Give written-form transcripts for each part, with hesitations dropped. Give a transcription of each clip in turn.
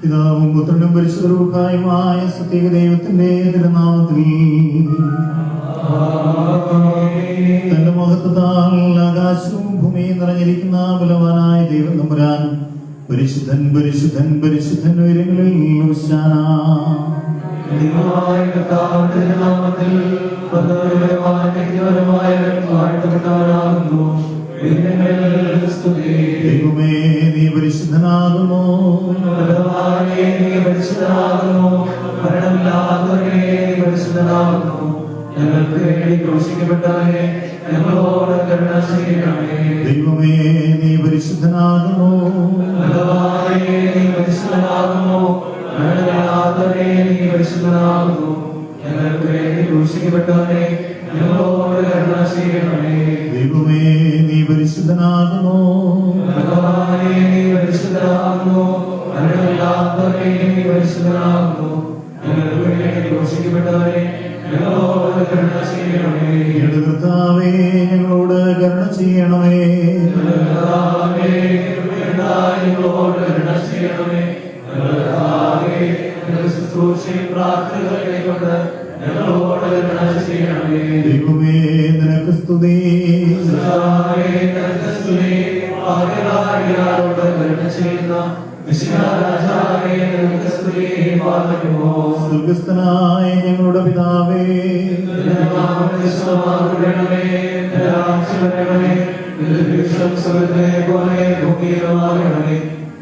പിതാവും പുത്രനും പരിശുദ്ധരൂഹായുമായ സത്യേക ദൈവത്തിന്റെ തിരുനാമത്തിൽ തന്റെ മഹത്വത്താൽ ആകാശവും ഭൂമിയും നിറഞ്ഞിരിക്കുന്ന ബലവാനായ ദൈവം തമ്പുരാൻ പരിശുദ്ധൻ പരിശുദ്ധൻ പരിശുദ്ധൻ ഉയരങ്ങളിൽ ഹോശാന. ദൈവമേ നീ പരിശുദ്ധനാകുന്നു, ഞങ്ങൾക്ക് വേണ്ടി ക്രൂശിക്കപ്പെട്ടവനെ ഞങ്ങളോട് കരുണ ചെയ്യണമേ. ദൈവമേ നീ പരിശുദ്ധനാകുന്നു, നീ പരിശുദ്ധനാകുന്നു, നീ പരിശുദ്ധനാകുന്നു. ഞങ്ങൾക്ക് വേണ്ടി ക്രൂശിക്കപ്പെട്ടവനെ ഞങ്ങളോട് കരുണ ചെയ്യണമേ. ദൈവമേ നീ പരിശുദ്ധനാകുന്നു, നീ പരിശുദ്ധനാകുന്നു, നീ പരിശുദ്ധനാകുന്നു. ഞങ്ങൾക്ക് വേണ്ടി ക്രൂശിക്കപ്പെട്ടവനെ ഞങ്ങളോട് കരുണ ചെയ്യണമേ. കർത്താവേ ഞങ്ങളോട് കരുണ ചെയ്യണമേ. ഞങ്ങളോട് കരുണ ചെയ്യണമേ. പ്രാർത്ഥനകളെക്കൊണ്ട് ഞങ്ങളോട് കരുണ ചെയ്യണമേ. ദൈവമേ നിനക്ക് സ്തുതി, കരുണ ചെയ്യുന്ന സ്വർഗസ്ഥനായ ഞങ്ങളുടെ പിതാവേ,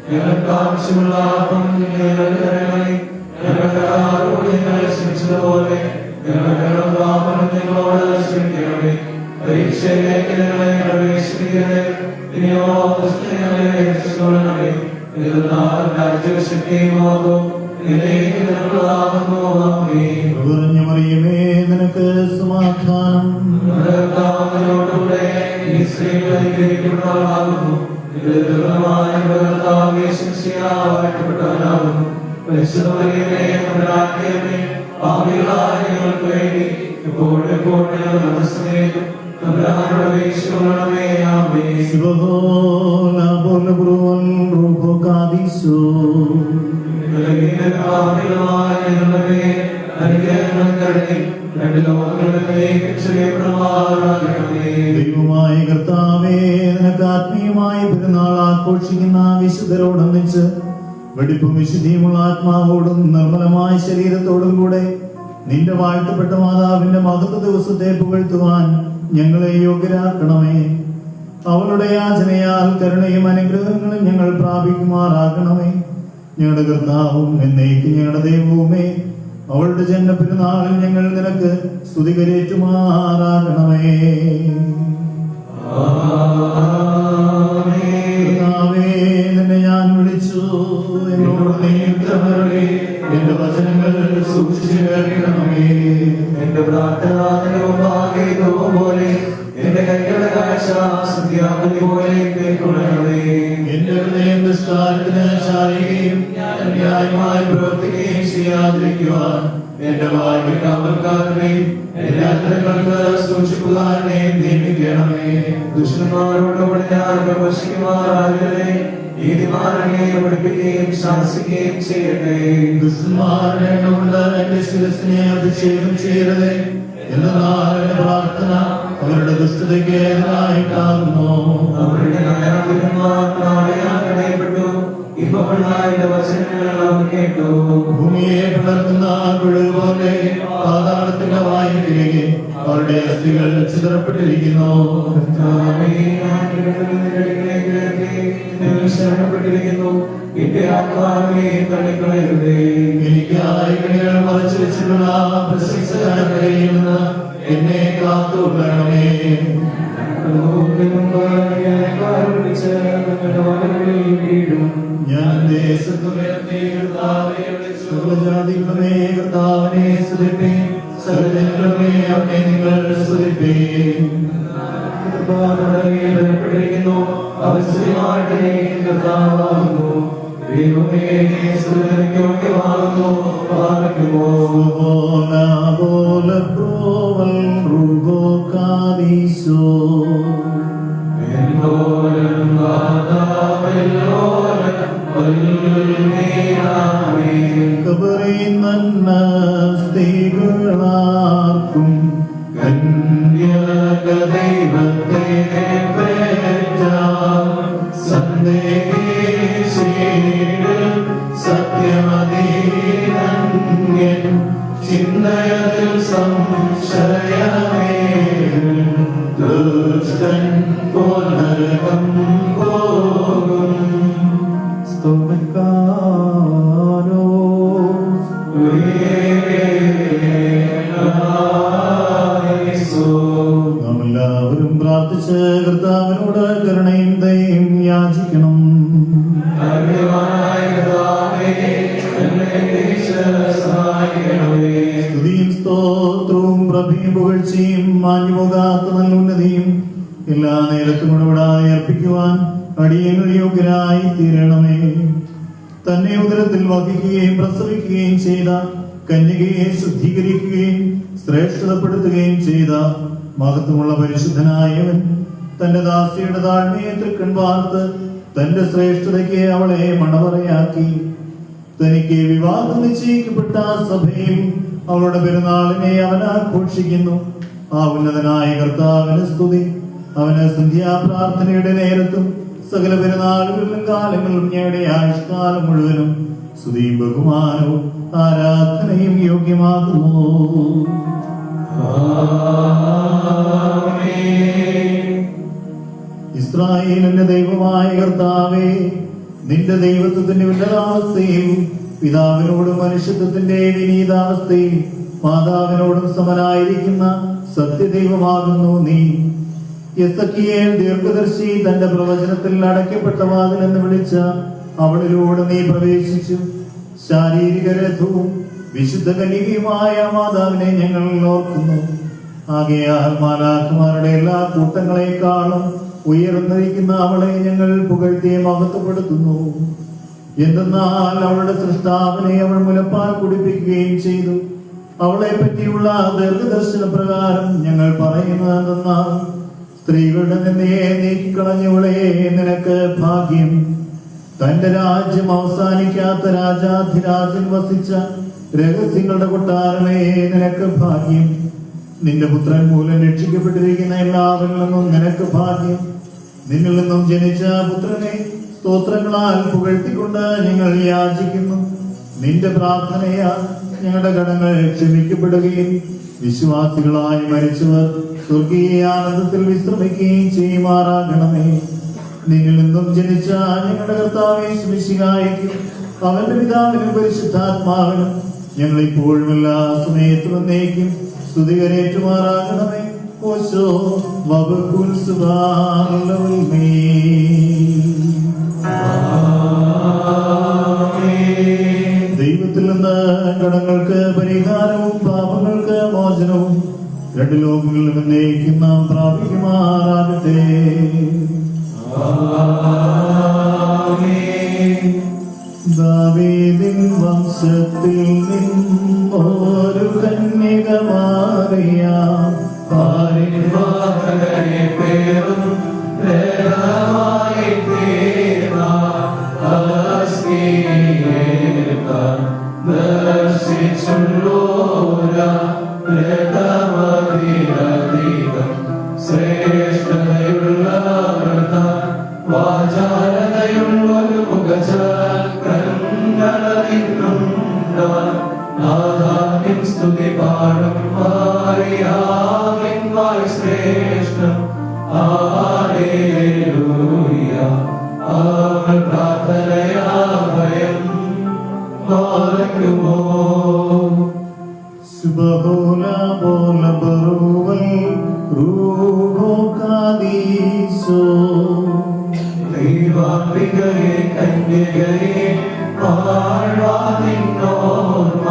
ഞങ്ങൾക്ക് ആവശ്യമുള്ള പോലെ ഞങ്ങളോട് ക്ഷമിക്കണമേ. പരീക്ഷയിലേക്ക് ഞങ്ങളെ പ്രവേശിപ്പിക്കണമേ. പറഞ്ഞു മറിയമേ നിനക്ക് സമാധാനം. ദൈവമായ കർത്താവേ നിനക്ക് ആത്മീയമായ പെരുന്നാൾ ആഘോഷിക്കുന്ന വിശുദ്ധരോടൊന്നിച്ച് വെടിപ്പും വിശുദ്ധിയുമുള്ള ആത്മാവോടും നിർമ്മലമായ ശരീരത്തോടും കൂടെ നിന്റെ വാഴ്ത്തപ്പെട്ട മാതാവിന്റെ മഹത്വ ദിവസത്തെ പുകഴ്ത്തുവാൻ ഞങ്ങളെ യോഗ്യരാക്കണമേ. അവളുടെ യാചനയാൽ കരുണയും അനുഗ്രഹങ്ങളും ഞങ്ങൾ പ്രാപിക്കുമാറാകണമേ. ഞങ്ങളുടെ കർത്താവും എന്നേക്കും ഞങ്ങളുടെ ദൈവവുമേ, അവളുടെ ജന്മ പെരുന്നാളിൽ ഞങ്ങൾ നിനക്ക് സ്തുതി കരേറ്റുമാറാകണമേ. നിന്നെ ഞാൻ വിളിച്ചു, എന്നോട് നീ ഉത്തരമരുളി. എന്റെ വചനങ്ങൾ സൂക്ഷിച്ചു കേൾക്കണമേ. എന്റെ പ്രാർത്ഥന പോലെ എന്റെ കൈകളുടെ കാഴ്ച സന്ധ്യാപതി പോലെ കേൾക്കണമേ. എന്റെ ഹൃദയം ദുഷ്കാരത്തിന് ശാരീരികയും ന്യായമായി പ്രവർത്തിക്കുകയും ചെയ്യാതിരിക്കുവാൻ എന്റെ വായ്പ കാവൽക്കാരനെയും എന്റെ അന്തരങ്ങൾക്ക് സൂക്ഷിപ്പുകാരനെയും നിയമിക്കണമേ. ദുഷ്ടന്മാരോടുകൂടെ ഞാൻ പ്രവശിക്കുമാറാകരുതേ. നീതിമാനെ പഠിപ്പിക്കുകയും ശാസിക്കുകയും ചെയ്യട്ടെ. ദുഷ്ടന്മാരുടെ കൊണ്ട് എന്റെ ശിരസിനെ അഭിഷേകം ചെയ്യരുതേ. എന്നാൽ എന്റെ പ്രാർത്ഥന അവരുടെ ദുഷ്ടതയ്ക്ക് എതിരായിട്ടാകുന്നു. അവരുടെ ന്യായാധിപന്മാർ നാളെയാക്കണയപ്പെട്ടു. ഇപ്പോൾ എന്റെ വചനങ്ങൾ അവർ കേട്ടു. ഭൂമിയെ പിളർത്തുന്ന കുഴൽ പോലെ പാതാളത്തിന്റെ വായുവിലേക്ക് അവരുടെ അസ്ഥികൾ ചിതറപ്പെട്ടിരിക്കുന്നു. ശരണപ്പെട്ടിരിക്കുന്നു. എന്റെ ആത്മാവിനെ തള്ളിക്കളയരുതേ. എനിക്കായി കണികൾ മറച്ചു വെച്ചിട്ടുള്ള പ്രശംസകരെയിൽ നിന്ന് എന്നെ കാത്തുകൊള്ളണമേ. ഞാൻ ദേശത്തുജാതികളുമേ കർത്താവിനെ സ്തുതിപ്പേ. സകലജനങ്ങളുമേ അവനെ നിങ്ങൾ സ്തുതിപ്പേ. ോ എല്ലാവരും പ്രാർത്ഥിച്ച് കർത്താവിനോട് കരുണയും ദയയും യാചിക്കണം. സ്തുതിയും സ്തോത്രവും പ്രഭയും പുകഴ്ചയും മാഞ്ഞുപോകാത്ത നല്ല ഉന്നതിയും എല്ലാ നേരത്തും ഇടപെടാതെ അർപ്പിക്കുവാൻ അടിയങ്ങൾ യോഗ്യരായി തീരണമേ. തന്നെ ഉദരത്തിൽ വഹിക്കുകയും പ്രസവിക്കുകയും ചെയ്ത കന്യകയെ ശുദ്ധീകരിക്കുകയും ശ്രേഷ്ഠതപ്പെടുത്തുകയും ചെയ്ത മഹത്വമുള്ള പരിശുദ്ധനായവൻ തന്റെ ദാസിയുടെ താഴ്മയെ തൃക്കൺ വാർത്ത് തന്റെ ശ്രേഷ്ഠതയ്ക്ക് അവളെ മണവറയാക്കി. തനിക്ക് വിവാഹം നിശ്ചയിക്കപ്പെട്ട സഭയിൽ അവളുടെ പെരുന്നാളിനെ അവൻ ആഘോഷിക്കുന്നു. ആ ഉന്നതനായ കർത്താവിന് സ്തുതി. അവന് സന്ധ്യാപ്രാർത്ഥനയുടെ നേരത്തും സകല പെരുന്നാളുകളിലും കാലങ്ങളിലും ഞങ്ങളുടെ ആയുഷ്കാലം മുഴുവനും സ്തുതിയും ബഹുമാനവും ആരാധനയും യോഗ്യമാകുന്നു. ഇസ്രായേലിന്റെ ദൈവമായ കർത്താവേ, നിന്റെ ദൈവത്വത്തിന്റെ ഉന്നതാവസ്ഥയിൽ പിതാവിനോടും മനുഷ്യത്വത്തിന്റെ വിനീതാവസ്ഥയിൽ മാതാവിനോടും സമനായിരിക്കുന്ന സത്യദൈവമാകുന്നു നീ. യെസക്കിയേൽ ദീർഘദർശി തന്റെ പ്രവചനത്തിൽ അടയ്ക്കപ്പെട്ട വാതിൽ എന്ന് വിളിച്ച അവളിലൂടെ നീ പ്രവേശിച്ചു. ശാരീരിക രഥവും വിശുദ്ധ കന്യകയുമായ മാതാവിനെ ഞങ്ങൾ ഓർക്കുന്നു. ആകയാൽ മാലാഖമാരുടെ എല്ലാ കൂട്ടങ്ങളെക്കാളും ഉയർന്നിരിക്കുന്ന അവളെ ഞങ്ങൾ പുകഴ്ത്തി മഹത്വപ്പെടുത്തുന്നു. എന്തെന്നാൽ അവളുടെ സൃഷ്ടാവിനെ അവൾ മുലപ്പാൽ കുടിപ്പിക്കുകയും ചെയ്തു. അവളെ പറ്റിയുള്ള ദീർഘദർശന പ്രകാരം ഞങ്ങൾ പറയുന്നത് എന്തെന്നാൽ, സ്ത്രീകളുടെ നിന്നയെ നീക്കിക്കളഞ്ഞവളെ നിനക്ക് ഭാഗ്യം. തന്റെ രാജ്യം അവസാനിക്കാത്ത രാജാധിരാജൻ വസിച്ച രഹസ്യങ്ങളുടെ കൊട്ടാരമേ നിനക്ക് ഭാഗ്യം. നിന്റെ പുത്രൻ മൂലം രക്ഷിക്കപ്പെട്ടിരിക്കുന്ന എല്ലാവരിൽ നിന്നും നിനക്ക് ഭാഗ്യം. നിന്നിൽ നിന്നും ജനിച്ച പുത്രനെ സ്തോത്രങ്ങളാൽ പുകഴ്ത്തിക്കൊണ്ട് ഞങ്ങൾ യാചിക്കുന്നു. നിന്റെ പ്രാർത്ഥനയാൽ ഞങ്ങളുടെ കടങ്ങൾ ക്ഷമിക്കപ്പെടുകയും വിശ്വാസികളായി മരിച്ചവർ സ്വർഗീയ ആനന്ദത്തിൽ വിശ്രമിക്കുകയും ചെയ്യുമാറാകണമേ. നിന്നിൽ നിന്നും ജനിച്ച ഞങ്ങളുടെ കർത്താവേ മിശിഹായ്ക്കും അവന്റെ പിതാവിനും പരിശുദ്ധാത്മാവിനും ഞങ്ങൾ ഇപ്പോഴും എല്ലാ സമയത്തും എന്നേക്കും സ്തുതി കരേറ്റുമാറാകണമേ. ഓശോ വബകുൽ സുബ്ഹാനല്ലാഹി. ദൈവത്തിൽ നിന്ന് കടങ്ങൾക്ക് പരിഹാരവും പാപങ്ങൾക്ക് മോചനവും രണ്ട് ലോകങ്ങളിലും എന്നേക്കും നാം പ്രാപിക്കുമാറാകട്ടെ. ദാവീദിൻ വംശത്തിൽ നിന്നൊരു കന്യക മാറിയാം പേരും ശ്രേഷ്ഠതയുള്ള വാചാരതയുള്ളൊരു മുഖചാക്രങ്ങളും സ്തുതി പാടും മാറിയാവിൻ ശ്രേഷ്ഠം. ഹല്ലേലൂയ. അവൾ പ്രാർത്ഥനയാഭയം മാറുമോ. സുബഹോല ബോല ബറുവൽ റൂഹോ കാദീസോ. ദൈവാംബികയെ കന്യകയെ ആഴ്വാനിന്നോർമ്മ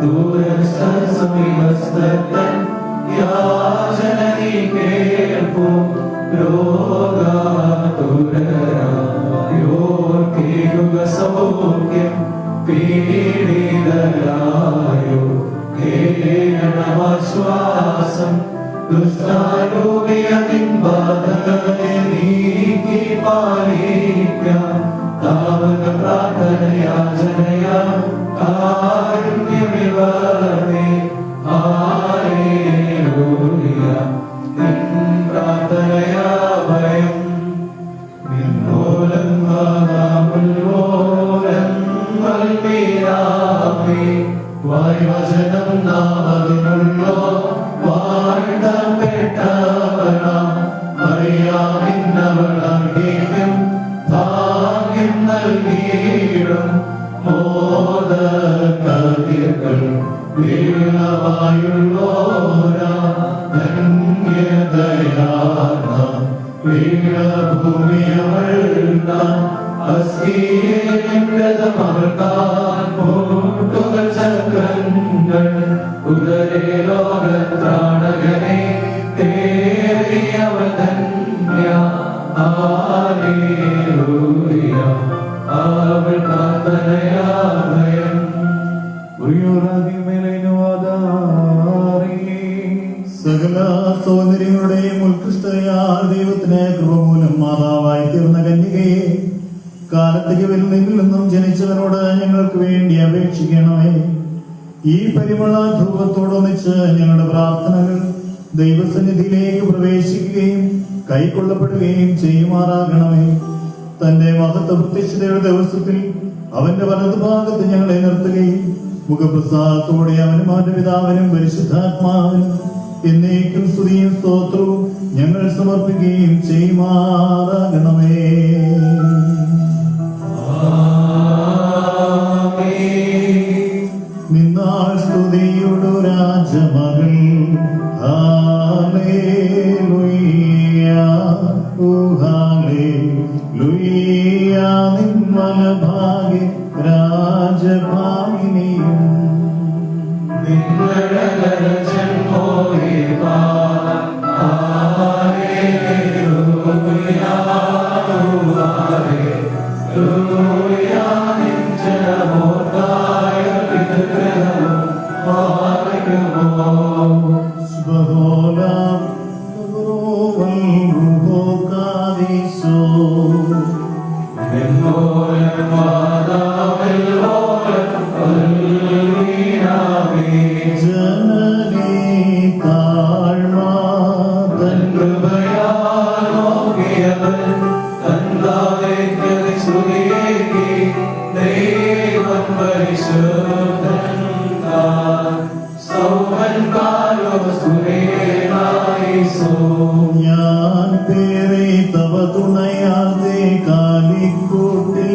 ദൂരസ്ഥസമീപസ്ഥൻ യാചന നീ കേൾപ്പൂ. രോഗാതുരയോർക്കേകുക സൗഖ്യം പീഡിതരായോ കേണമാശ്വാസം. ദുഷ്ടാരൂപിയതിൻ ബാധകളെ നീക്കി പാലിക്കാം. താവക പ്രാർത്ഥനയാചനയാ കാരുണ്യമിവർണേ. ഹല്ലേലൂയ. നിൻ പ്രാർത്ഥനയാ ഭയം നിന്നോലം വായുവചനം നാമതിനുള്ളോ വാഴ്ത്തപ്പെട്ടവനാം അറിയാമിന്നവളർഗീക്കും ഭാഗ്യം നൽകിയിടും. മോദകതികൾ വീണവായുള്ളോരാ ധന്യതയ ലോകത്രാണകനെ തേറിയവതന്യ ഹല്ലേലൂയ അവൾ പ്രാർത്ഥനയാഭയം സകല സൗന്ദര്യങ്ങളുടെയും ഉത്കൃഷ്ടതയാൽ ദൈവത്തിന് കൃപമൂലം മാതാവായി തീർന്ന കന്യകയെ കാലത്തേക്ക് വരുന്നതിൽ നിന്നും ജനിച്ചവനോട് ഞങ്ങൾക്ക് വേണ്ടി അപേക്ഷിക്കണമേ. ഈ പരിമള ധൂപത്തോടൊന്നിച്ച് ഞങ്ങളുടെ പ്രാർത്ഥനകൾ ദൈവസന്നിധിയിലേക്ക് പ്രവേശിക്കുകയും കൈക്കൊള്ളപ്പെടുകയും ചെയ്യുമാറാകണമേ. തന്റെ മഹത്വ പ്രത്യക്ഷതയുടെ ദിവസത്തിൽ അവന്റെ വലതുഭാഗത്ത് ഞങ്ങളെ നിർത്തുകയും മുഖപ്രസാദത്തോടെ അവനും അവന്റെ പിതാവിനും പരിശുദ്ധാത്മാവിനും എന്നേക്കും സ്തുതിയും സ്തോത്രവും ഞങ്ങൾ സമർപ്പിക്കുകയും ചെയ്യുമാറാകണമേ. നിന്നാൾ സ്തുതിയുടെ രാജമകൾ ഹല്ലേലൂയ ഓ ഹല്ലേലൂയ നിന്മല ഭാഗ്യ രാജഭാമിനിയും ഞാൻ പേരെ തവ തുണയാതെ കാലിക്കൂട്ടിൽ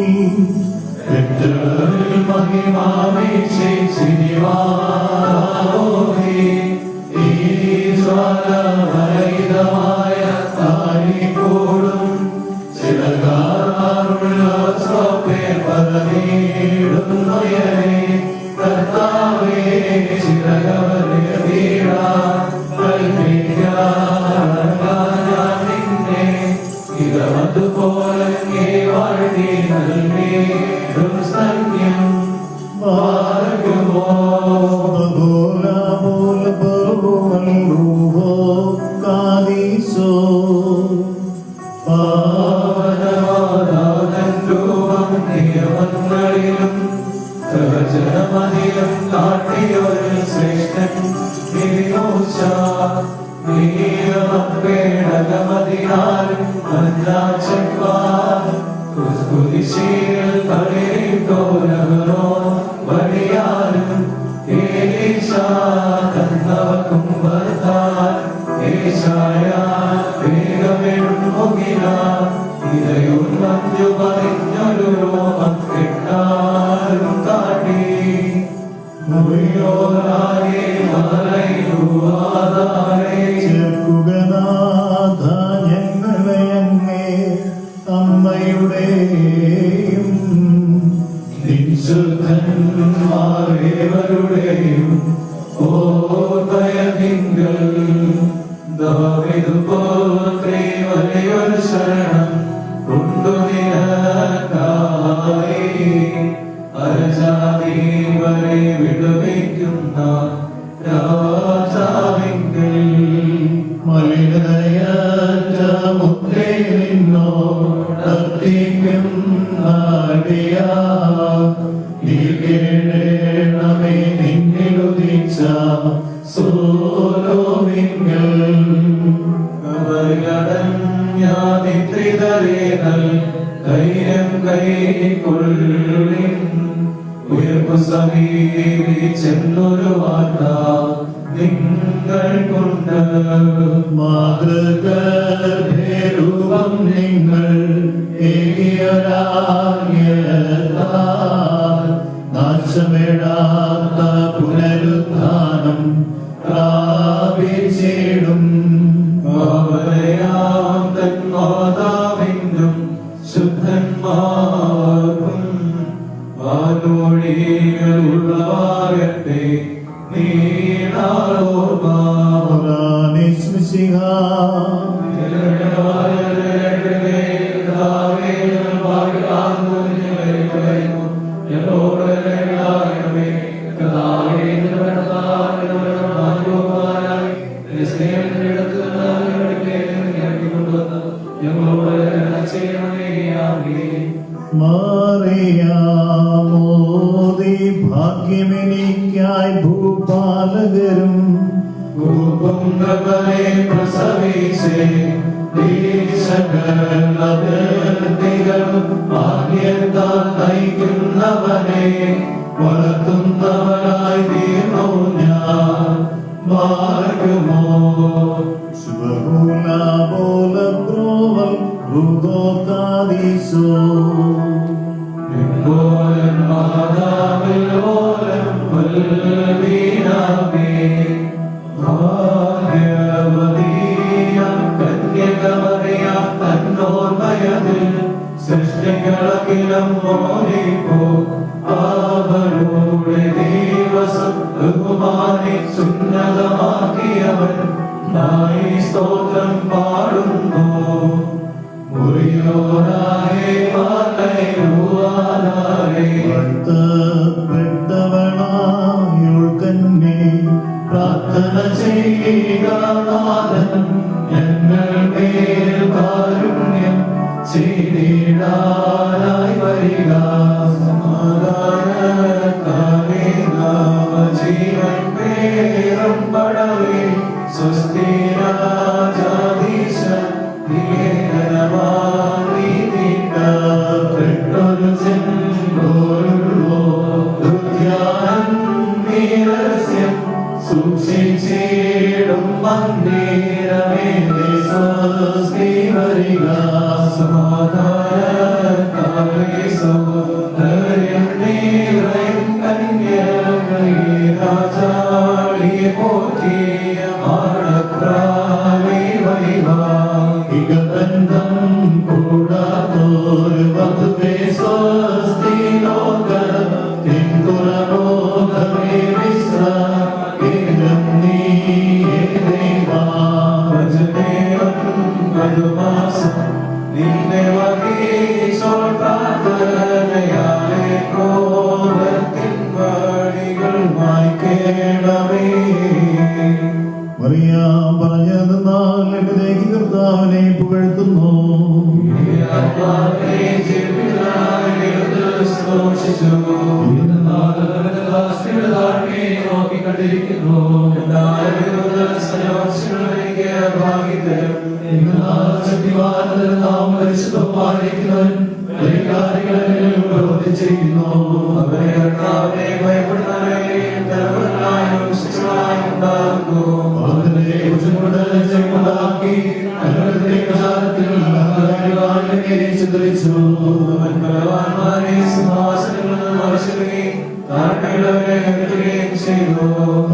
മാതൃകരൂപം നിങ്ങൾ നാശമിടാത്ത പുനരുദ്ധാനം പ്രാപിച്ചിടും. അവരെയാം തന്നോ ഞങ്ങളോട് കരുണ ചെയ്യണമേ. ആമേൻ. മറിയാമോദി ഭാഗ്യമെനിക്കായി ഭൂപാലകരും ഭൂപുത്രനെ പ്രസവിച്ചേ ഭാഗ്യത്താൽ നയിക്കുന്നവനെ വളർത്തുന്നവനായി തീർന്നു ഞാൻ. മാർഗമോ ശുഭകൂലാബോലബ്രോവൽ റുഗോകാദീശോ നിൻപോലൻ മാതാവിൽ ഓലം വൽവീനാമേ. ഭാഗ്യവതിയാം കന്യകമറിയാം തന്നോർമയതിൽ സൃഷ്ടികളകിലും മോഹിപ്പോ. അവളുടെ ദിവസം ബഹുമാനിച്ചുന്നതമാക്കിയവൻ നായി സ്തോത്രം പാടുന്നു. മുറിയോരായേ പാലയുവാനായേ വാഴ്ത്തപ്പെട്ടവളായുൾക്കന്നെ പ്രാർത്ഥന ചെയ്യുക നാഥൻ. ഞങ്ങൾ മേൽ കാരുണ്യം ചെയ്തിടാനായി വരിക. സമാധാനത്താലേ ജീവൻ പേരം പടവേ സ്വസ്തിരാജാധീശ ൊരു ചെമ്പോഴുള്ളോ ധ്യാനം സൂക്ഷിച്ചിടും മന്ദിരമേ സ്വസ്തി വരിക. സമാധാനത്താലേ സോദരം നീറയും കന്യകേ രാജാളിയെ പോറ്റിയ മാടപ്രാവേ വൈവാഹിക ബന്ധം കൂടാത്തോരു വധുവേ സ്വസ്തി ലോക തിങ്കുറബോധമേ വിശ്രാമം നീയേ ദേവാ. വചനേയം മധുമാസം നിന്നെ വകീശോൾ പ്രാർത്ഥനയാലേ ക്രോധത്തിൻ വഴികൾ മായ്ക്കേണമേ. മറിയാം പറഞ്ഞതെന്നാൽ എന്റെ ദേഹി കർത്താവിനെ പുകഴ്ത്തുന്നു.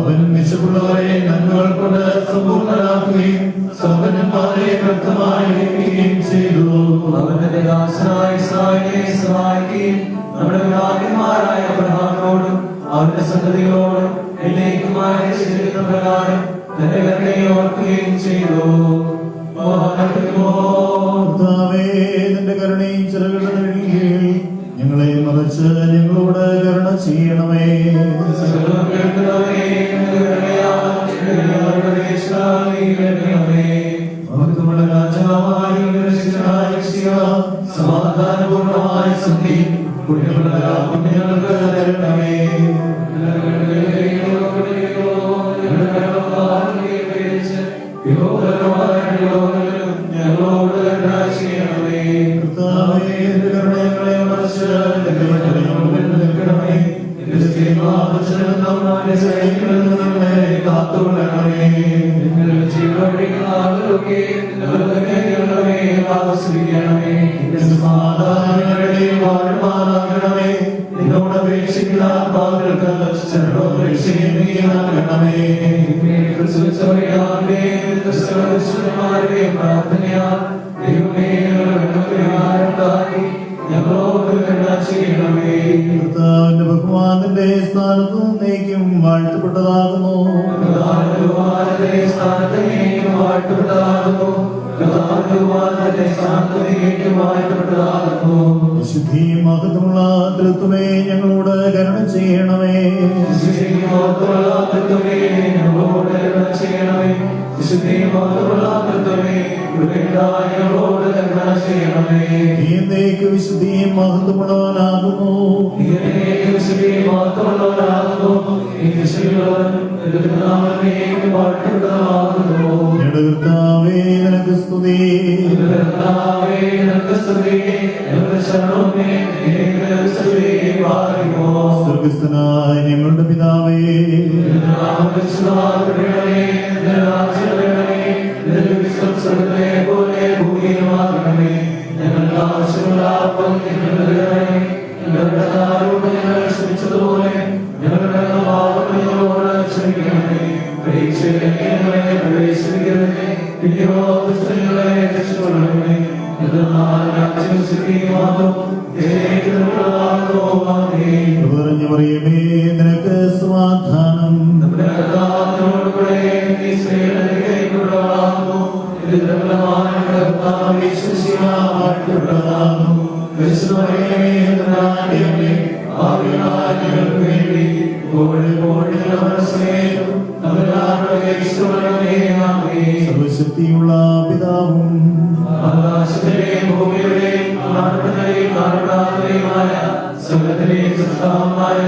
അവൻ വിശപ്പുള്ളവരെ നന്മകൾ കൊണ്ട് സമ്പൂർണ്ണരാക്കുകയും സമ്പന്നന്മാരെ വ്യക്തമായി ലഭിക്കുകയും ചെയ്തു. അവന്റെ ദാസനായ ഇസ്രായേലിനെ സഹായിക്കുകയും നമ്മുടെ പിതാക്കന്മാരായ അബ്രഹാമിനോടും അവന്റെ സന്തതികളോടും എന്നേക്കുമായ ചെയ്തിരുന്ന പ്രകാരം തന്റെ കരുണയെ ഓർക്കുകയും ചെയ്തു. കർത്താവേ, നിന്റെ കരുണയും ചിറകുകളുടെ കീഴിൽ ഞങ്ങളെ മറച്ച് ഞങ്ങളോട് കരുണ ചെയ്യണമേ. സമാധാനപൂർണമായ സന്ധി പുണ്യങ്ങൾക്ക് തരണമേ. ഞങ്ങളോട് ചെയ്യണമേ. കർത്താവേ, നിന്റെ കരുണ ഞങ്ങളെ മറച്ച് നിൽക്കണമേ. കാത്തുകൊള്ളണമേ. നിങ്ങളുടെ ജീവനോടിക്കുന്ന ആളുകളൊക്കെ ആശ്രയിക്കണമേ. സമാധാനങ്ങളുടെ വാഴുമാറാകണമേ. നിന്നോട് അപേക്ഷിക്കുന്ന ആത്മാക്കൾക്ക് ശരണോപേക്ഷയും നീ നൽകണമേ. കർത്താവിന്റെ ബഹുമാനത്തിന്റെ സ്ഥാനത്ത് നീക്കും വാഴ്ത്തപ്പെട്ടതാകുന്നു. വിശുദ്ധിയും മഹത്വമുള്ള തൃത്വമേ, ഞങ്ങളോട് കരുണ ചെയ്യണമേ. ഞങ്ങളോട് മഹത്വമുള്ളവനാകുന്നു. ഞങ്ങളുടെ കർത്താവേ, നിനക്ക് സ്തുതി. സ്വർഗ്ഗസ്ഥനായ ഞങ്ങളുടെ പിതാവേ, ഞങ്ങളുടെ ആവശ്യമുള്ള ക്ഷമിച്ചതുപോലെ ഞങ്ങളുടെ പാപങ്ങളോട് ക്ഷമിക്കണമേ. പരീക്ഷകളെ പ്രവേശിപ്പിക്കണമേ, പിന്നെയോ ദുഷ്ടങ്ങളെ രക്ഷിക്കണമേ. പറഞ്ഞു പറയുമേ, നിനക്ക് സമാധാനം. നമ്മുടെ കർത്താവിനോട് കൂടെ സർവശക്തിയുള്ള പിതാവും ആകാശത്തിലെയും ഭൂമിയുടെയും കാണപ്പെടുന്നവരെയും കാണപ്പെടാത്തവരെയുമായ സകലത്തിലെയും സൃഷ്ടാവായ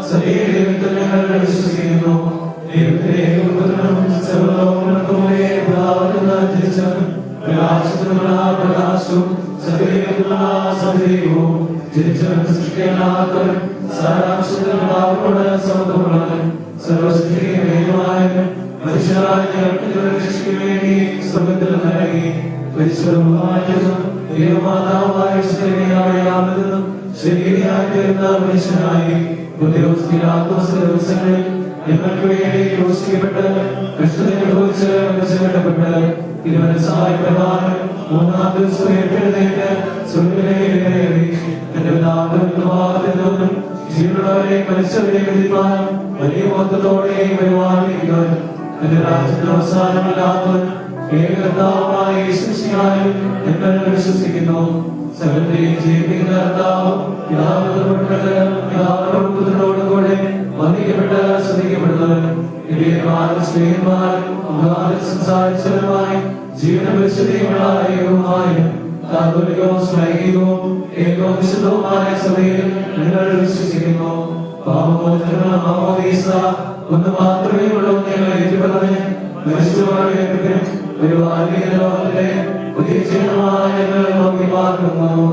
സകലദൈവത്തിൽ ഞങ്ങൾ വിശ്വസിക്കുന്നു. ദൈവത്തിലെയും പുത്രനും സർവ്വലോകങ്ങൾക്കുമുള്ള പിതാവിൽ ജനിച്ചവനും പ്രകാശത്തിനുള്ള പ്രകാശവും സത്യത്തിലുള്ള സത്യവും ജനിച്ചവൻ സൃഷ്ടിയല്ലാത്തവൻ സാരാംശത്തിനോട് സമത്വമുള്ളവൻ സർവസൃഷ്ടിയുമായവൻ മനുഷ്യരായ ഞങ്ങൾക്ക് രക്ഷയ്ക്ക് വേണ്ടി സ്വർഗ്ഗത്തിൽ നിറങ്ങി ദൈവമാതാവായ ശരീരയായി തീർന്ന മനുഷ്യനായി ഞങ്ങൾക്ക് വേണ്ടി ക്രൂശിക്കപ്പെട്ട് കഷ്ടതയനുഭവിച്ച് മെച്ചപ്പെട്ടപ്പെട്ട് തിരുമനസ്സായ പ്രകാരം മൂന്നാം ദിവസം എഴുന്നേറ്റ് സ്വർഗ്ഗത്തിലേക്ക് കയറി തന്റെ പിതാവിനും ജീവനുള്ളവരെ മരിച്ചവരെ വിധിപ്പാൻ വലിയ മൊത്തത്തോടെ വരുവാനിരിക്കാൻ തന്റെ രാജ്യത്തിന് അവസാനമില്ലാത്തവൻ ഏകകർത്താവായ യേശുമിശിഹായിൽ ഞങ്ങൾ വിശ്വസിക്കുന്നു. സകലത്തെയും ജീവിക്കുന്ന കർത്താവും പിതാവിനോട് പുത്രനോടുകൂടെ വന്ദിക്കപ്പെട്ട് സ്തുതിക്കപ്പെടുന്നവൻ സംസാരിച്ചവരുമായി ജീവന പരിശുദ്ധിയുമായ കാതോലികവും സ്നേഹികവും ഏകവും വിശുദ്ധവുമായ സഭയിൽ ഞങ്ങൾ വിശ്വസിക്കുന്നു. പാപമോചന ഒന്ന് മാത്രമേ ഉള്ളൂ. ഞങ്ങൾ ഏറ്റുപറഞ്ഞ് മരിച്ചുപോയവരും ഒരു ലോകത്തിലെ പുതിയ ജീവിതമായി ഞങ്ങൾ നോക്കി പാർക്കുന്നു.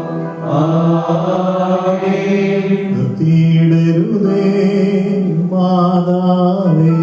നിർത്തിയിടരുതേ മാതാവേ,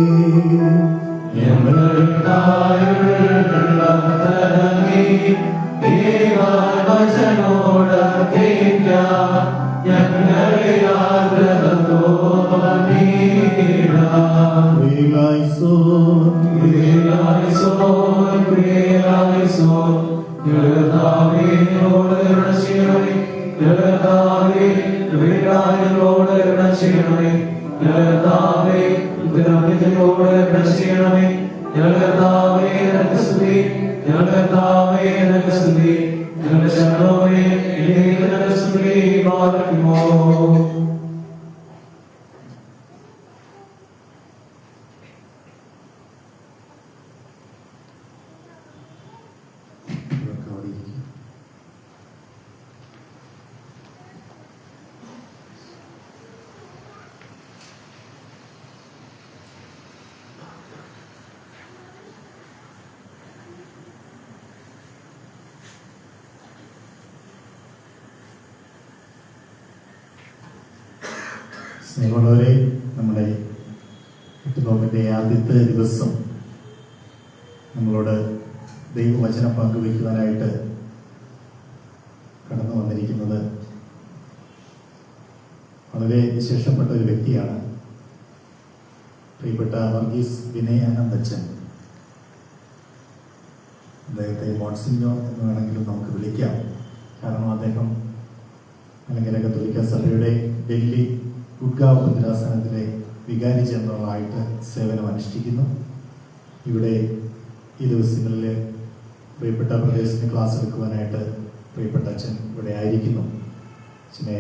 സ്നേഹമുള്ളവരെ, നമ്മുടെ നോമ്പിൻ്റെ ആദ്യത്തെ ദിവസം നമ്മളോട് ദൈവവചനം പങ്കുവയ്ക്കുവാനായിട്ട് കടന്നു വന്നിരിക്കുന്നത് വളരെ വിശേഷപ്പെട്ട ഒരു വ്യക്തിയാണ്. പ്രിയപ്പെട്ട വർഗീസ് വിനയാനന്ദച്ചൻ. അദ്ദേഹത്തെ മോൺസിഞ്ഞോ എന്ന് വേണമെങ്കിലും നമുക്ക് വിളിക്കാം. കാരണം അദ്ദേഹം മലങ്കര കത്തോലിക്ക സഭയുടെ ഡൽഹി ഗുഡ്ഗാവ് ഭദ്രാസനത്തിലെ വികാരി ജനറലായിട്ട് സേവനം അനുഷ്ഠിക്കുന്നു. ഇവിടെ ഈ ദിവസങ്ങളിൽ പ്രിയപ്പെട്ട പ്രദേശത്തിന് ക്ലാസ് എടുക്കുവാനായിട്ട് പ്രിയപ്പെട്ട അച്ഛൻ ഇവിടെ ആയിരിക്കുന്നു. അച്ഛനെ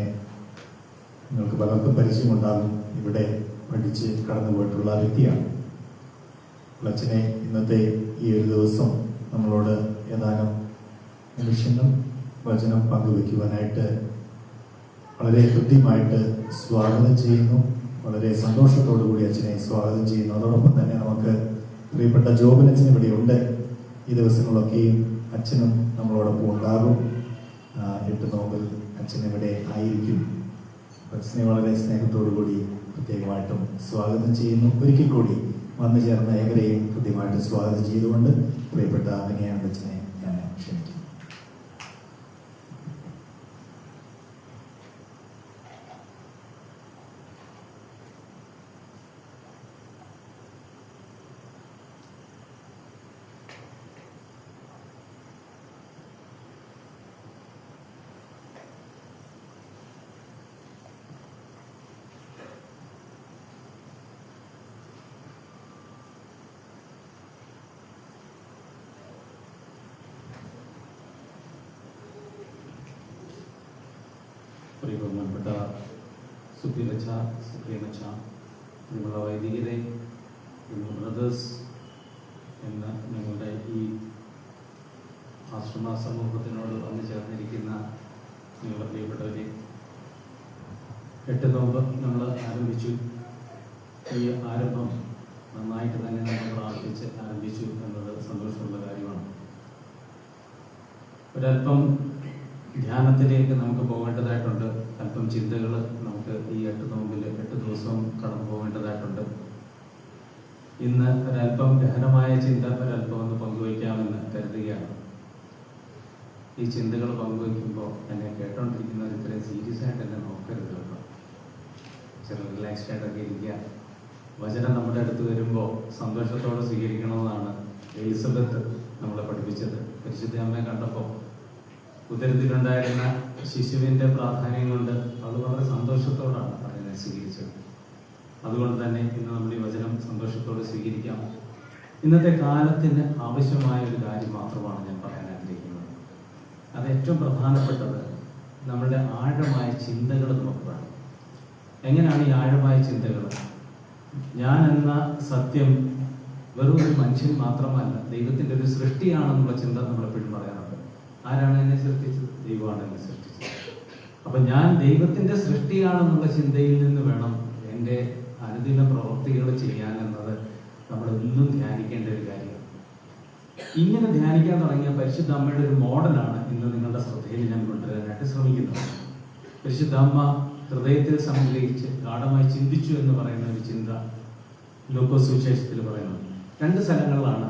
നിങ്ങൾക്ക് പലർക്കും പരിചയമുണ്ടാകും. ഇവിടെ പഠിച്ച് കടന്നു പോയിട്ടുള്ള വ്യക്തിയാണ്. അച്ഛനെ ഇന്നത്തെ ഈ ഒരു ദിവസം നമ്മളോട് ഏതാനും നിമിഷങ്ങൾ വചനം പങ്കുവയ്ക്കുവാനായിട്ട് വളരെ കൃത്യമായിട്ട് സ്വാഗതം ചെയ്യുന്നു. വളരെ സന്തോഷത്തോടു കൂടി അച്ഛനെ സ്വാഗതം ചെയ്യുന്നു. അതോടൊപ്പം തന്നെ നമുക്ക് പ്രിയപ്പെട്ട ജോബൻ അച്ഛൻ ഇവിടെയുണ്ട്. ഈ ദിവസങ്ങളൊക്കെയും അച്ഛനും നമ്മളോടൊപ്പം ഉണ്ടാകും. 8 നോമ്പിൽ അച്ഛൻ ഇവിടെ ആയിരിക്കും. അച്ഛനെ വളരെ സ്നേഹത്തോടു കൂടി പ്രത്യേകമായിട്ടും സ്വാഗതം ചെയ്യുന്നു. ഒരിക്കൽ കൂടി വന്നു ചേർന്ന ഏവരെയും കൃത്യമായിട്ട് സ്വാഗതം ചെയ്തുകൊണ്ട് പ്രിയപ്പെട്ട അഭിനയാനന്ദ അച്ഛനെ ഞാൻ ക്ഷണിക്കുന്നു. ബഹുമാനപ്പെട്ട സുപ്രിയച്ച, സുപ്രിയമച്ച, നിങ്ങളുടെ വൈദികരെ, ബ്രദേഴ്സ് എന്ന ഞങ്ങളുടെ ഈ ആശ്രമ സമൂഹത്തിനോട് വന്നു ചേർന്നിരിക്കുന്ന നിങ്ങളുടെ പ്രിയപ്പെട്ടവരെ, 8 നോമ്പ് നമ്മൾ ആരംഭിച്ചു. ഈ ആരംഭം നന്നായിട്ട് തന്നെ നമ്മൾ പ്രാർത്ഥിച്ച് ആരംഭിച്ചു എന്നത് സന്തോഷമുള്ള കാര്യമാണ്. ഒരല്പം ധ്യാനത്തിലേക്ക് നമുക്ക് പോകേണ്ടതായിട്ടുണ്ട്. അല്പം ചിന്തകൾ നമുക്ക് ഈ 8 നോമ്പിൽ 8 ദിവസവും കടന്നു പോകേണ്ടതായിട്ടുണ്ട്. ഇന്ന് ഒരല്പം ഗഹനമായ ചിന്ത ഒരല്പം ഒന്ന് പങ്കുവയ്ക്കാമെന്ന് കരുതുകയാണ്. ഈ ചിന്തകൾ പങ്കുവയ്ക്കുമ്പോൾ എന്നെ കേട്ടോണ്ടിരിക്കുന്നവർ ഇത്രയും സീരിയസ് ആയിട്ട് എന്നെ നോക്കരുത് കേട്ടോ. ചില റിലാക്സ്ഡ് ആയിട്ടൊക്കെ ഇരിക്കുക. വചനം നമ്മുടെ അടുത്ത് വരുമ്പോൾ സന്തോഷത്തോടെ സ്വീകരിക്കണമെന്നാണ് എലിസബത്ത് നമ്മളെ പഠിപ്പിച്ചത്. പരിശുദ്ധ അമ്മയെ കണ്ടപ്പോൾ ഉദരത്തിലുണ്ടായിരുന്ന ശിശുവിൻ്റെ പ്രാധാന്യം കൊണ്ട് അവൾ വളരെ സന്തോഷത്തോടാണ് അതിനെ സ്വീകരിച്ചത്. അതുകൊണ്ട് തന്നെ ഇന്ന് നമ്മൾ ഈ വചനം സന്തോഷത്തോടെ സ്വീകരിക്കാം. ഇന്നത്തെ കാലത്തിന് ആവശ്യമായ ഒരു കാര്യം മാത്രമാണ് ഞാൻ പറയാൻ ആഗ്രഹിക്കുന്നത്. അത് ഏറ്റവും പ്രധാനപ്പെട്ടത് നമ്മളുടെ ആഴമായ ചിന്തകൾ നമുക്ക് വേണം. എങ്ങനെയാണ് ഈ ആഴമായ ചിന്തകൾ? ഞാൻ എന്ന സത്യം വെറും ഒരു മനുഷ്യൻ മാത്രമല്ല, ദൈവത്തിൻ്റെ ഒരു സൃഷ്ടിയാണെന്നുള്ള ചിന്ത നമ്മളെപ്പോഴും പറയാറുണ്ട്. ആരാണ് എന്നെ സൃഷ്ടിച്ചത്? ദൈവമാണ് എന്നെ സൃഷ്ടിച്ചത്. അപ്പം ഞാൻ ദൈവത്തിൻ്റെ സൃഷ്ടിയാണെന്നുള്ള ചിന്തയിൽ നിന്ന് വേണം എൻ്റെ അനുദിന പ്രവൃത്തികൾ ചെയ്യാനെന്നത് നമ്മൾ എന്നും ധ്യാനിക്കേണ്ട ഒരു കാര്യമാണ്. ഇങ്ങനെ ധ്യാനിക്കാൻ തുടങ്ങിയ പരിശുദ്ധ അമ്മയുടെ ഒരു മോഡലാണ് ഇന്ന് നിങ്ങളുടെ ശ്രദ്ധയിൽ ഞാൻ കൊണ്ടുവരാനായിട്ട് ശ്രമിക്കുന്നത്. പരിശുദ്ധ അമ്മ ഹൃദയത്തിൽ സംഗ്രഹിച്ച് ഗാഢമായി ചിന്തിച്ചു എന്ന് പറയുന്ന ഒരു ചിന്ത ലൂക്കോസ് സുവിശേഷത്തിൽ പറയുന്നത്. 2 സ്ഥലങ്ങളിലാണ്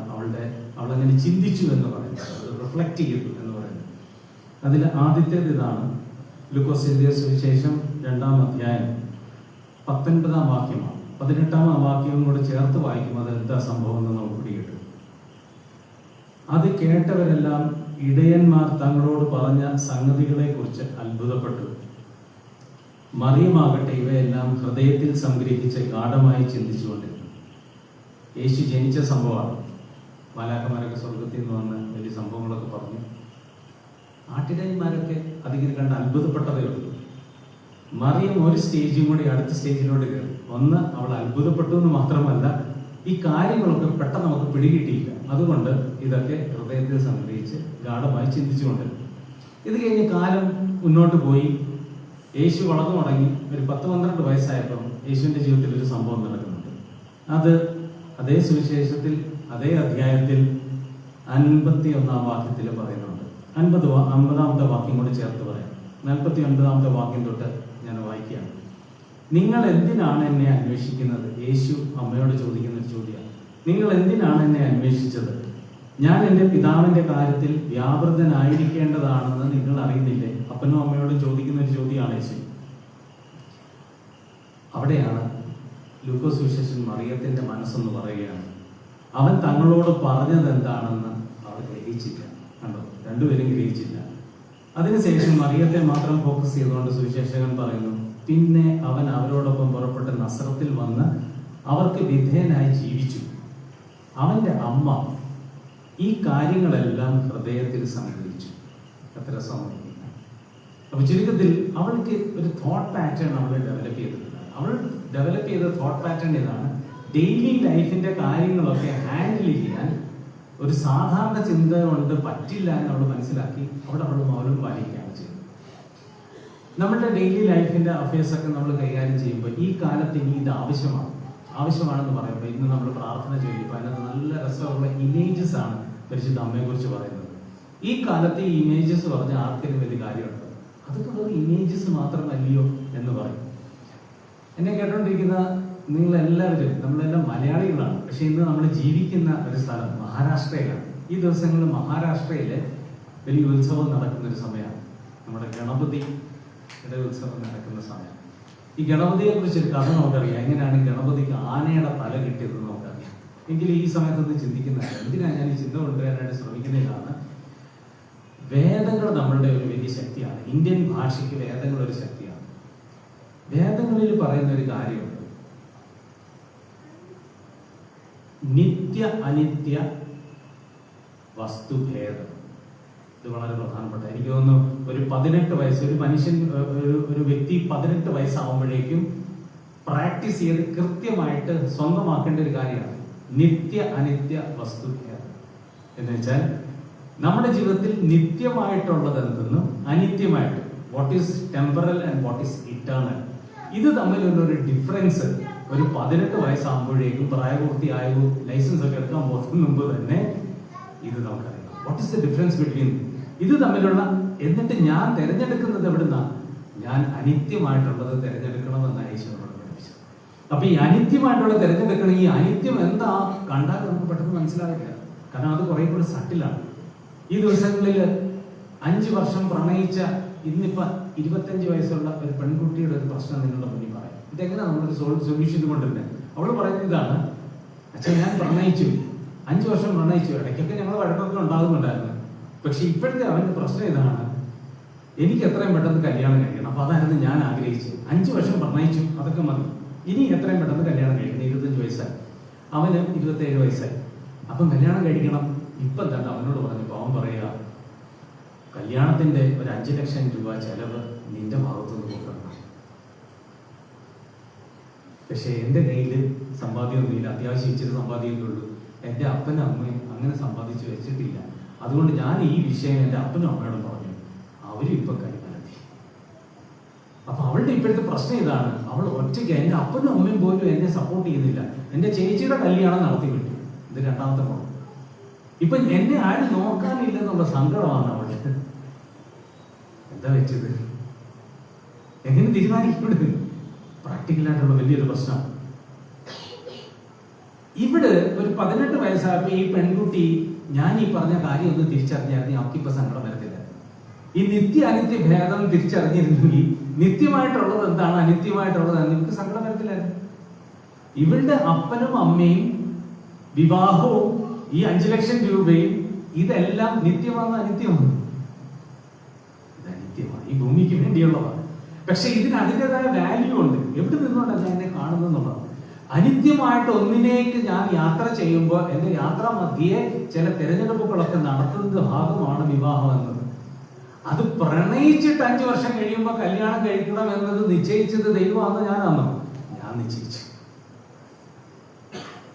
അവളങ്ങനെ ചിന്തിച്ചു എന്ന് പറയുന്നത്, അത് റിഫ്ലക്റ്റ് ചെയ്തു എന്ന് പറയുന്നത്. അതിൽ ആദ്യത്തേത് ഇതാണ്. ലൂക്കോസ് എഴുതിയ സുവിശേഷം 2-ാം അധ്യായം 19-ാം വാക്യമാണ്. 18-ാം വാക്യവും കൂടെ ചേർത്ത് വായിക്കുമ്പോൾ അത് എന്താ സംഭവം എന്ന് നമുക്ക് പിടികിട്ടും. അത് കേട്ടവരെല്ലാം ഇടയന്മാർ തങ്ങളോട് പറഞ്ഞ സംഗതികളെ കുറിച്ച് അത്ഭുതപ്പെട്ടു. മറിയമാകട്ടെ ഇവയെല്ലാം ഹൃദയത്തിൽ സംഗ്രഹിച്ച് ഗാഢമായി ചിന്തിച്ചുകൊണ്ടിരുന്നു. യേശു ജനിച്ച സംഭവമാണ്. മാലാഖമാരൊക്കെ സ്വർഗത്തിൽ നിന്ന് വന്ന് വലിയ സംഭവങ്ങളൊക്കെ പറഞ്ഞു. ആട്ടിടയന്മാരൊക്കെ അതിങ്ങനെ കണ്ട് അത്ഭുതപ്പെട്ടതേ ഉള്ളൂ. മറിയം ഒരു സ്റ്റേജും കൂടി അടുത്ത സ്റ്റേജിലോട്ട് കയറി. ഒന്ന്, അവൾ അത്ഭുതപ്പെട്ടു എന്ന് മാത്രമല്ല, ഈ കാര്യങ്ങളൊക്കെ പെട്ടെന്ന് നമുക്ക് പിടികിട്ടിയില്ല. അതുകൊണ്ട് ഇതൊക്കെ ഹൃദയത്തിൽ സംഗ്രഹിച്ച് ഗാഢമായി ചിന്തിച്ചുകൊണ്ടിരുന്നു. ഇത് കഴിഞ്ഞ് കാലം മുന്നോട്ട് പോയി. യേശു വളർന്നു തുടങ്ങി. ഒരു 10-12 വയസ്സായപ്പോൾ യേശുവിൻ്റെ ജീവിതത്തിൽ ഒരു സംഭവം നടക്കുന്നുണ്ട്. അത് അതേ സുവിശേഷത്തിൽ അതേ അധ്യായത്തിൽ 51-ാം വാക്യത്തിൽ പറയുന്നുണ്ട്. 50-ാമത്തെ വാക്യം കൂടി ചേർത്ത് പറയാം. 49-ാമത്തെ വാക്യം തൊട്ട് ഞാൻ വായിക്കുകയാണ്. നിങ്ങൾ എന്തിനാണ് എന്നെ അന്വേഷിക്കുന്നത്? യേശു അമ്മയോട് ചോദിക്കുന്ന ഒരു ചോദ്യമാണ്. നിങ്ങൾ എന്തിനാണ് എന്നെ അന്വേഷിച്ചത്? ഞാൻ എൻ്റെ പിതാവിൻ്റെ കാര്യത്തിൽ വ്യാപൃതനായിരിക്കേണ്ടതാണെന്ന് നിങ്ങൾ അറിയുന്നില്ലേ? അപ്പനും അമ്മയോട് ചോദിക്കുന്ന ഒരു ചോദ്യമാണ് യേശു. അവിടെയാണ് ലൂക്കോസ് സുവിശേഷൻ മറിയത്തിൻ്റെ മനസ്സെന്ന് പറയുകയാണ്. അവൻ തങ്ങളോട് പറഞ്ഞത് എന്താണെന്ന് അവർ ഗ്രഹിച്ചില്ല. കണ്ടോ, രണ്ടുപേരും ഗ്രഹിച്ചില്ല. അതിനുശേഷം മറിയത്തെ മാത്രം ഫോക്കസ് ചെയ്തുകൊണ്ട് സുവിശേഷകൻ പറയുന്നു, പിന്നെ അവൻ അവരോടൊപ്പം പുറപ്പെട്ട് നസ്രത്തിൽ വന്ന് അവർക്ക് വിധേയനായി ജീവിച്ചു. അവൻ്റെ അമ്മ ഈ കാര്യങ്ങളെല്ലാം ഹൃദയത്തിൽ സംഗ്രഹിച്ചു. എത്ര രസമാണ്. അപ്പൊ ചുരുക്കത്തിൽ അവൾക്ക് ഒരു തോട്ട് പാറ്റേൺ അവൾ ഡെവലപ്പ് ചെയ്തിട്ടുണ്ട്. അവൾ ഡെവലപ്പ് ചെയ്ത തോട്ട് പാറ്റേൺ ഇതാണ്: ഡെയിലി ലൈഫിന്റെ കാര്യങ്ങളൊക്കെ ഹാൻഡിൽ ചെയ്യാൻ ഒരു സാധാരണ ചിന്ത കൊണ്ട് പറ്റില്ല എന്ന് അവൾ മനസ്സിലാക്കി അവൾ മൗനം പാലിക്കുകയാണ് ചെയ്തത്. നമ്മുടെ ഡെയിലി ലൈഫിന്റെ അഫയേഴ്സ് ഒക്കെ നമ്മൾ കൈകാര്യം ചെയ്യുമ്പോൾ ഈ കാലത്ത് ഇനി ഇത് ആവശ്യമാണെന്ന് പറയുമ്പോൾ ഇന്ന് നമ്മൾ പ്രാർത്ഥന ചൊല്ലിപ്പോൾ അതിനകത്ത് നല്ല രസമുള്ള ഇമേജസ് ആണ് പരിശുദ്ധ അമ്മയെ കുറിച്ച് പറയുന്നത്. ഈ കാലത്ത് ഈ ഇമേജസ് പറഞ്ഞ ആർക്കെങ്കിലും വലിയ കാര്യമുണ്ട്? അതൊക്കെ വെറും ഇമേജസ് മാത്രമല്ലയോ എന്ന് പറയും. എന്നെ കേട്ടോണ്ടിരിക്കുന്ന നിങ്ങളെല്ലാവരും, നമ്മളെല്ലാം മലയാളികളാണ്. പക്ഷെ ഇന്ന് നമ്മൾ ജീവിക്കുന്ന ഒരു സ്ഥലം മഹാരാഷ്ട്രയിലാണ്. ഈ ദിവസങ്ങളിൽ മഹാരാഷ്ട്രയിലെ വലിയ ഉത്സവം നടക്കുന്ന ഒരു സമയമാണ്. നമ്മുടെ ഗണപതിയുടെ ഉത്സവം നടക്കുന്ന സമയം. ഈ ഗണപതിയെ കുറിച്ചൊരു കഥ നമുക്കറിയാം. എങ്ങനെയാണ് ഗണപതിക്ക് ആനയുടെ തല കിട്ടിയതെന്ന് നമുക്കറിയാം. എങ്കിലും ഈ സമയത്തൊന്ന് ചിന്തിക്കുന്നതല്ല. എന്തിനാണ് ഞാൻ ഈ ചിന്ത കൊണ്ടുവരാനായിട്ട് ശ്രമിക്കുന്നതിലാണ്, വേദങ്ങൾ നമ്മളുടെ ഒരു വലിയ ശക്തിയാണ്. ഇന്ത്യൻ ഭാഷയ്ക്ക് വേദങ്ങൾ ഒരു ശക്തിയാണ്. വേദങ്ങളിൽ പറയുന്ന ഒരു കാര്യമുണ്ട്, നിത്യ അനിത്യ വസ്തുഭേദം. ഇത് വളരെ പ്രധാനപ്പെട്ട, എനിക്ക് തോന്നുന്നു ഒരു 18 വയസ്സ് ഒരു മനുഷ്യൻ, ഒരു വ്യക്തി 18 വയസ്സാവുമ്പോഴേക്കും പ്രാക്ടീസ് ചെയ്ത് കൃത്യമായിട്ട് സ്വന്തമാക്കേണ്ട ഒരു കാര്യമാണ് നിത്യ അനിത്യ വസ്തുഭേദം. എന്ന് വെച്ചാൽ നമ്മുടെ ജീവിതത്തിൽ നിത്യമായിട്ടുള്ളത് എന്തെന്നും അനിത്യമായിട്ട്, what is temporal and what is eternal, ഇത് തമ്മിലുള്ള ഒരു ഡിഫറൻസ് ഒരു 18 വയസ്സാകുമ്പോഴേക്കും, പ്രായപൂർത്തിയായോ ലൈസൻസ് ഒക്കെ എടുക്കാൻ പോകുന്നതിന് മുമ്പ് തന്നെ ഇത് നമുക്കറിയാം. What is the difference between ഇത് തമ്മിലുള്ള. എന്നിട്ട് ഞാൻ തിരഞ്ഞെടുക്കുന്നത് എവിടുന്നാണ്? ഞാൻ അനിത്യമായിട്ടുള്ളത് തിരഞ്ഞെടുക്കണമെന്നാണ് ഈശോ നമ്മളെ പഠിപ്പിച്ചത്. അപ്പൊ ഈ അനിത്യമായിട്ടുള്ള തിരഞ്ഞെടുക്കണം. ഈ അനിത്യം എന്താ കണ്ടാൽ നമുക്ക് പെട്ടെന്ന് മനസ്സിലാവില്ല, കാരണം അത് കുറെ കൂടി സട്ടിലാണ്. ഈ ദിവസങ്ങളിൽ 5 വർഷം പ്രണയിച്ച ഇന്നിപ്പോ 25 വയസ്സുള്ള ഒരു പെൺകുട്ടിയുടെ ഒരു പ്രശ്നം നിങ്ങളുടെ മുന്നിൽ പറയാം. ഇതെങ്ങനെ നമ്മളൊരു സൊല്യൂഷൻ കൊണ്ടുവരുന്നത്? അവള് പറയുന്നത് ഇതാണ്, അച്ഛൻ ഞാൻ പ്രണയിച്ചു, 5 വർഷം പ്രണയിച്ചു, ഇടയ്ക്കൊക്കെ ഞങ്ങൾ വഴക്കൊക്കെ ഉണ്ടാകുന്നുണ്ടായിരുന്നു. പക്ഷെ ഇപ്പോഴത്തെ അവന്റെ പ്രശ്നം ഇതാണ്, എനിക്ക് എത്രയും പെട്ടെന്ന് കല്യാണം കഴിക്കണം. അപ്പൊ അതായിരുന്നു ഞാൻ ആഗ്രഹിച്ചത്. 5 വർഷം പ്രണയിച്ചു, അതൊക്കെ മതി, ഇനി എത്രയും പെട്ടെന്ന് കല്യാണം കഴിക്കണം. 25 വയസ്സായി, അവന് 27 വയസ്സായി. അപ്പം കല്യാണം കഴിക്കണം. ഇപ്പൊ എന്താണ് അവനോട് പറഞ്ഞപ്പോ അവൻ പറയുക, കല്യാണത്തിന്റെ ഒരു 5 ലക്ഷം രൂപ ചെലവ് നിന്റെ ഭാഗത്തുനിന്ന് കൊടുക്കണം. പക്ഷെ എന്റെ കയ്യിൽ സമ്പാദ്യമൊന്നുമില്ല, അത്യാവശ്യം ഇച്ചിരി സമ്പാദ്യമൊക്കെ ഉള്ളൂ. എന്റെ അപ്പനും അമ്മയും അങ്ങനെ സമ്പാദിച്ചു വെച്ചിട്ടില്ല. അതുകൊണ്ട് ഞാൻ ഈ വിഷയം എന്റെ അപ്പനും അമ്മയോടും പറഞ്ഞു, അവരും ഇപ്പൊ കൈമാറ്റി. അപ്പൊ അവളുടെ ഇപ്പോഴത്തെ പ്രശ്നം ഇതാണ്, അവൾ ഒറ്റയ്ക്ക്, എന്റെ അപ്പനും അമ്മയും പോലും എന്നെ സപ്പോർട്ട് ചെയ്യുന്നില്ല. എന്റെ ചേച്ചിയുടെ കല്യാണം നടത്തി വിട്ടു, ഇത് 2ാമത്തെ മോൾ. ഇപ്പൊ എന്നെ ആരും നോക്കാനില്ലെന്നുള്ള സങ്കടമാണ് അവൾക്ക്. എന്താ വെച്ചത്? എങ്ങനെ തീരുമാനിക്കപ്പെടുന്നത്? പ്രാക്ടിക്കലായിട്ടുള്ള വലിയൊരു പ്രശ്നം. ഇവിടെ ഒരു 18 വയസ്സായപ്പോ ഈ പെൺകുട്ടി, ഞാൻ ഈ പറഞ്ഞ കാര്യം ഒന്ന് തിരിച്ചറിഞ്ഞായിരുന്നു, അവൾക്കിപ്പോ സങ്കടം വരത്തില്ല. ഈ നിത്യ അനിത്യ ഭേദം തിരിച്ചറിഞ്ഞിരുന്നെങ്കിൽ നിത്യമായിട്ടുള്ളത് എന്താണ്, അനിത്യമായിട്ടുള്ളത് എനിക്ക് സങ്കടം വരത്തില്ലായിരുന്നു. ഇവളുടെ അപ്പനും അമ്മയും വിവാഹവും ഈ 5 ലക്ഷം രൂപയും ഇതെല്ലാം നിത്യമാണ്, അനിത്യമാണ്. ഇത് അനിത്യമാണ്, ഈ ഭൂമിക്ക് വേണ്ടിയുള്ളതാണ്. പക്ഷെ ഇതിന് അതിൻ്റെതായ വാല്യൂ ഉണ്ട്. എവിടെ നിന്നുകൊണ്ടാണ് ഞാൻ എന്നെ കാണുന്നതെന്നുള്ളതാണ്. അനിത്യമായിട്ട് ഒന്നിലേക്ക് ഞാൻ യാത്ര ചെയ്യുമ്പോൾ എന്റെ യാത്രാ മധ്യേ ചില തിരഞ്ഞെടുപ്പുകളൊക്കെ നടത്തുന്നത് ഭാഗമാണ് വിവാഹം എന്നത്. അത് പ്രണയിച്ചിട്ട് 5 വർഷം കഴിയുമ്പോൾ കല്യാണം കഴിക്കണം എന്നത് നിശ്ചയിച്ചത് ദൈവമാണെന്ന് ഞാൻ നിശ്ചയിച്ചു.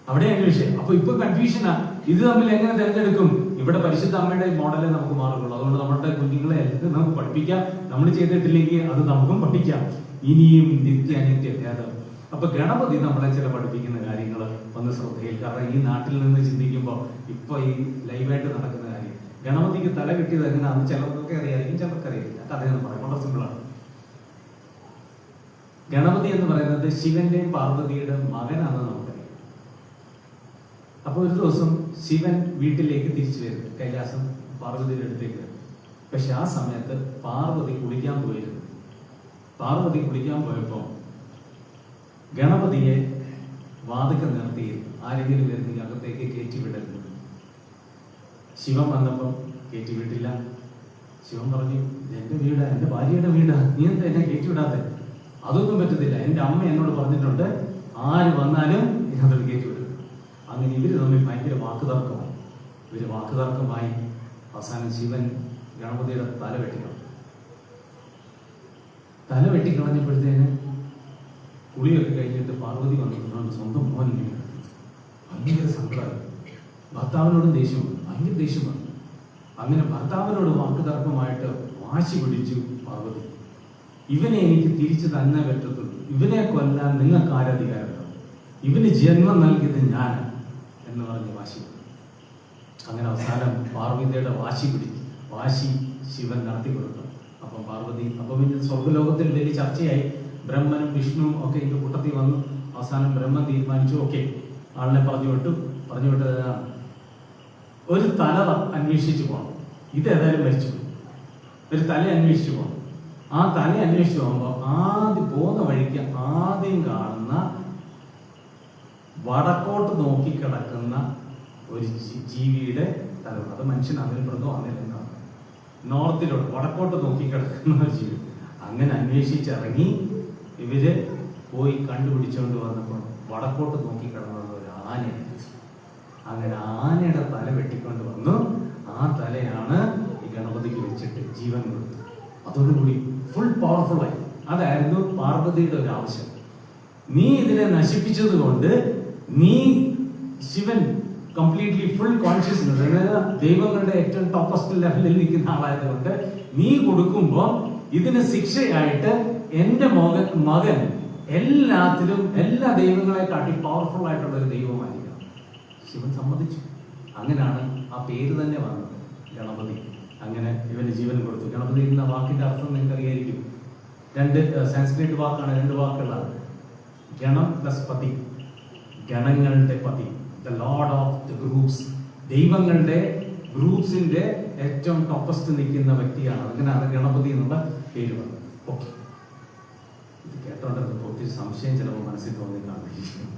അവിടെയാണ് വിഷയം. അപ്പൊ ഇപ്പൊ കൺഫ്യൂഷനാ, ഇത് തമ്മിൽ എങ്ങനെ തിരഞ്ഞെടുക്കും? ഇവിടെ പരിശുദ്ധ അമ്മയുടെ മോഡലേ നമുക്ക് മാറുള്ളൂ. അതുകൊണ്ട് നമ്മുടെ കുഞ്ഞുങ്ങളെ എല്ലാം നമുക്ക് പഠിപ്പിക്കാം. നമ്മൾ ചെയ്തിട്ടില്ലെങ്കിൽ അത് നമുക്കും പഠിക്കാം. ഇനിയും നിത്യ അനിത്യ ഭേദം. അപ്പൊ ഗണപതി നമ്മളെ ചില പഠിപ്പിക്കുന്ന കാര്യങ്ങൾ ഒന്ന് ശ്രദ്ധയിൽ. കാരണം ഈ നാട്ടിൽ നിന്ന് ചിന്തിക്കുമ്പോൾ ഇപ്പൊ ഈ ലൈവായിട്ട് നടക്കുന്ന കാര്യം, ഗണപതിക്ക് തല കിട്ടിയത് എങ്ങനെയാണെന്ന് ചിലർക്കൊക്കെ അറിയായിരിക്കും, ചിലർക്ക് അറിയില്ല. കഥയെന്ന് പറയാം, വളരെ സിമ്പിളാണ്. ഗണപതി എന്ന് പറയുന്നത് ശിവന്റെയും പാർവതിയുടെ മകനാണെന്ന് നമുക്കറിയാം. അപ്പൊ ഒരു ദിവസം ശിവൻ വീട്ടിലേക്ക് തിരിച്ചു വരും, കൈലാസം പാർവതിയുടെ അടുത്തേക്ക്. പക്ഷെ ആ സമയത്ത് പാർവതി കുളിക്കാൻ പോയിരുന്നു. പാർവതി കുളിക്കാൻ പോയപ്പോ ഗണപതിയെ വാതിക്ക നിർത്തി, ആരെങ്കിലും വരുന്നെങ്കിൽ അകത്തേക്ക് കയറ്റി വിടരുത്. ശിവൻ വന്നപ്പം കയറ്റി വിട്ടില്ല. ശിവൻ പറഞ്ഞു, എന്റെ വീടാ, എന്റെ ഭാര്യയുടെ വീടാ, നീ എന്താ എന്നെ കയറ്റി വിടാതെ? അതൊന്നും പറ്റത്തില്ല, എന്റെ അമ്മ എന്നോട് പറഞ്ഞിട്ടുണ്ട്, ആര് വന്നാലും ഇതിനകത്ത് കയറ്റി വിടും. അങ്ങനെ ഇവര് തമ്മിൽ ഭയങ്കര വാക്കുതർക്കമായി. ഇവര് വാക്കുതർക്കമായി അവസാനം ശിവൻ ഗണപതിയുടെ തല വെട്ടിക്കളഞ്ഞു. തല വെട്ടിക്കളഞ്ഞപ്പോഴത്തേന് കുളിയൊക്കെ കഴിഞ്ഞിട്ട് പാർവതി വന്നിട്ടുണ്ട്, സ്വന്തം മോനിങ്ങനെ ഭയങ്കര സങ്കടമായി. ഭർത്താവിനോടും ദേഷ്യം വന്നു, ഭയങ്കര ദേഷ്യം വന്നു. അങ്ങനെ ഭർത്താവിനോട് വാക്കുതർക്കമായിട്ട് വാശി പിടിച്ചു പാർവതി. ഇവനെ എനിക്ക് തിരിച്ചു തന്നെ പറ്റത്തുള്ളൂ, ഇവനെ കൊല്ലാൻ നിങ്ങൾക്ക് ആരധികാരം, ഇവന് ജന്മം നൽകിയത് ഞാൻ എന്ന് പറഞ്ഞ് വാശി. അങ്ങനെ അവസാനം പാർവതിയുടെ വാശി ശിവൻ നടത്തി കൊടുത്തു. അപ്പം പാർവതി, അപ്പം പിന്നെ സ്വർഗ്ഗലോകത്തിൽ വലിയ ചർച്ചയായി. ബ്രഹ്മനും വിഷ്ണുവും ഒക്കെ ഇതിന്റെ കൂട്ടത്തിൽ വന്നു. അവസാനം ബ്രഹ്മൻ തീരുമാനിച്ചു, ഓക്കെ, ആളിനെ പറഞ്ഞു വിട്ടത് ഒരു തല അന്വേഷിച്ചു പോകണം. ഇതേതായാലും മരിച്ചു, ഒരു തല അന്വേഷിച്ചു പോകണം. ആ തല അന്വേഷിച്ചു പോകുമ്പോൾ ആദ്യം പോകുന്ന വഴിക്ക് ആദ്യം കാണുന്ന വടക്കോട്ട് നോക്കിക്കിടക്കുന്ന ഒരു ജീവിയുടെ തല, അത് മനുഷ്യൻ അതിൽപ്പെടുന്നോ അന്നിരുന്നാണ്, നോർത്തിലോട്ട് വടക്കോട്ട് നോക്കിക്കിടക്കുന്ന ഒരു ജീവി. അങ്ങനെ അന്വേഷിച്ചിറങ്ങി ഇവര് പോയി കണ്ടുപിടിച്ചുകൊണ്ട് വന്നപ്പോൾ വടക്കോട്ട് നോക്കിക്കിടന്നത് ഒരു ആനയാണ്. അങ്ങനെ ആനയുടെ തല വെട്ടിക്കൊണ്ട് വന്നു. ആ തലയാണ് ഈ ഗണപതിക്ക് വെച്ചിട്ട് ജീവൻ കൊടുത്തു. അതോടുകൂടി ഫുൾ പവർഫുള്ളായി. അതായിരുന്നു പാർവതിയുടെ ഒരു ആവശ്യം. നീ ഇതിനെ നശിപ്പിച്ചത് കൊണ്ട് നീ ശിവൻ കംപ്ലീറ്റ്ലി ഫുൾ കോൺഷ്യസ്നെസ്, അതായത് ദൈവങ്ങളുടെ ഏറ്റവും ടോപ്പസ്റ്റ് ലെവലിൽ നിൽക്കുന്ന ആളായതുകൊണ്ട് നീ കൊടുക്കുമ്പോൾ ഇതിന് ശിക്ഷയായിട്ട് എൻ്റെ മകൻ എല്ലാത്തിലും എല്ലാ ദൈവങ്ങളെ കാട്ടി പവർഫുൾ ആയിട്ടുള്ള ഒരു ദൈവമായിരിക്കണം. ശിവൻ സമ്മതിച്ചു. അങ്ങനെയാണ് ആ പേര് തന്നെ വന്നത്, ഗണപതി. അങ്ങനെ ഇവന് ജീവൻ കൊടുത്തു. ഗണപതി എന്ന വാക്കിന്റെ അർത്ഥം നിങ്ങൾക്ക് അറിയായിരിക്കും. രണ്ട് സാൻസ്ക്രിറ്റ് വാക്കാണ്, രണ്ട് വാക്കുകളാണ്. ഗണം പ്ലസ് പതി, ഗണങ്ങളുടെ പതി, the Lord of the groups. ദൈവങ്ങളുടെ ഗ്രൂപ്പ്സിന്റെ ഏറ്റവും ടോപ്പസ്റ്റ് നിൽക്കുന്ന വ്യക്തിയാണ്. അങ്ങനെയാണ് ഗണപതി എന്നുള്ള പേര് വന്നത്. ഓക്കെ, ഇത് കേട്ടോണ്ടിരുന്നപ്പോൾ ഒത്തിരി സംശയം ചിലപ്പോൾ മനസ്സിൽ തോന്നി കാണിക്കുന്നു.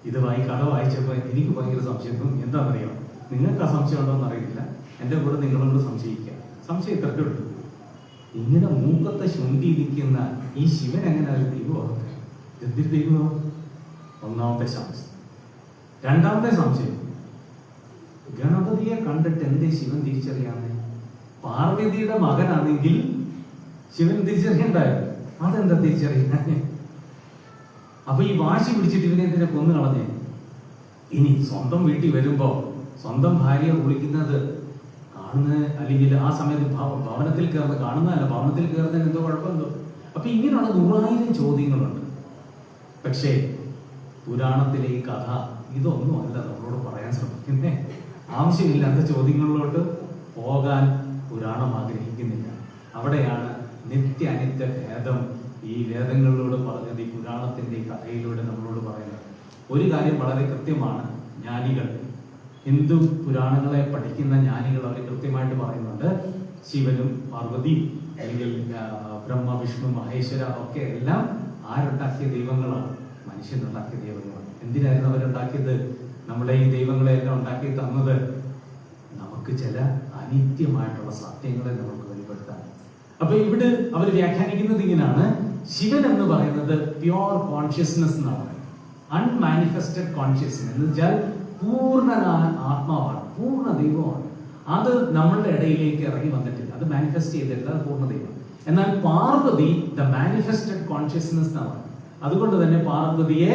ഇത് കഥ വായിച്ചപ്പോൾ എനിക്ക് ഭയങ്കര സംശയം തോന്നി. എന്താണെന്നറിയാം, നിങ്ങൾക്ക് ആ സംശയം ഉണ്ടോ എന്ന് അറിയില്ല. എൻ്റെ കൂടെ നിങ്ങളോട് സംശയിക്കുക. സംശയം ഇത്രയ്ക്കേ ഉള്ളൂ, ഇങ്ങനെ മൂക്കത്തെ ശുണ്ടി നിൽക്കുന്ന ഈ ശിവൻ എങ്ങനെ ഒരു ദൈവമാകട്ടെ? എന്തൊരു ദൈവമോ? ഒന്നാമത്തെ സംശയം. രണ്ടാമത്തെ സംശയം, ഗണപതിയെ കണ്ടിട്ട് എന്തേ ശിവൻ തിരിച്ചറിയാമേ? പാർവതിയുടെ മകനാണെങ്കിൽ ശിവൻ തിരിച്ചറിയണ്ടായിരുന്നു, അതെന്താ തിരിച്ചറിയാൻ? അപ്പൊ ഈ വാശി പിടിച്ചിട്ട് ഇവനെ എന്തിനെ കൊന്നു കളഞ്ഞേ? ഇനി സ്വന്തം വീട്ടിൽ വരുമ്പോ സ്വന്തം ഭാര്യയെ വിളിക്കുന്നത് കാണുന്ന, അല്ലെങ്കിൽ ആ സമയത്ത് ഭവനത്തിൽ കയറുന്നത് കാണുന്നതല്ല, ഭവനത്തിൽ കയറുന്നതിന് എന്തോ കുഴപ്പമെന്തോ. അപ്പൊ ഇങ്ങനെയുള്ള 100,000 ചോദ്യങ്ങളുണ്ട്. പക്ഷേ പുരാണത്തിലെ ഈ കഥ ഇതൊന്നും അല്ല നമ്മളോട് പറയാൻ ശ്രമിക്കുന്നേ. ആവശ്യമില്ലാത്ത ചോദ്യങ്ങളിലോട്ട് പോകാൻ പുരാണം ആഗ്രഹിക്കുന്നില്ല. അവിടെയാണ് നിത്യ അനിത്യ ഭേദം ഈ വേദങ്ങളിലൂടെ പറഞ്ഞത്, ഈ പുരാണത്തിന്റെ ഈ കഥയിലൂടെ നമ്മളോട് പറയുന്നത്. ഒരു കാര്യം വളരെ കൃത്യമാണ്, ജ്ഞാനികൾ, ഹിന്ദു പുരാണങ്ങളെ പഠിക്കുന്ന ജ്ഞാനികൾ അവർ കൃത്യമായിട്ട് പറയുന്നുണ്ട്, ശിവനും പാർവതിയും അല്ലെങ്കിൽ ബ്രഹ്മ വിഷ്ണു മഹേശ്വര ഒക്കെ എല്ലാം ആരുണ്ടാക്കിയ ദൈവങ്ങളാണ്? മനുഷ്യനുണ്ടാക്കിയ ദൈവങ്ങളാണ്. എന്തിനായിരുന്നു അവരുണ്ടാക്കിയത്? നമ്മളെ ഈ ദൈവങ്ങളെല്ലാം ഉണ്ടാക്കി തന്നത് നമുക്ക് ചില അനിത്യമായിട്ടുള്ള സത്യങ്ങളെ നമുക്ക് വെളിപ്പെടുത്താൻ. അപ്പൊ ഇവിടെ അവർ വ്യാഖ്യാനിക്കുന്നത് ഇങ്ങനെയാണ്, ശിവൻ എന്ന് പറയുന്നത് പ്യോർ കോൺഷ്യസ്നെസ് എന്നാണ്, അൺമാനിഫെസ്റ്റഡ് കോൺഷ്യസ്നെസ് എന്ന് വെച്ചാൽ പൂർണ്ണ ആത്മാവാണ്, പൂർണ്ണ ദൈവമാണ്. അത് നമ്മളുടെ ഇടയിലേക്ക് ഇറങ്ങി വന്നിട്ടില്ല, അത് മാനിഫെസ്റ്റ് ചെയ്തിട്ടില്ല, അത് പൂർണ്ണ ദൈവം. എന്നാൽ പാർവതി ദ മാനിഫെസ്റ്റഡ് കോൺഷ്യസ്നെസ് എന്നാണ്. അതുകൊണ്ട് തന്നെ പാർവതിയെ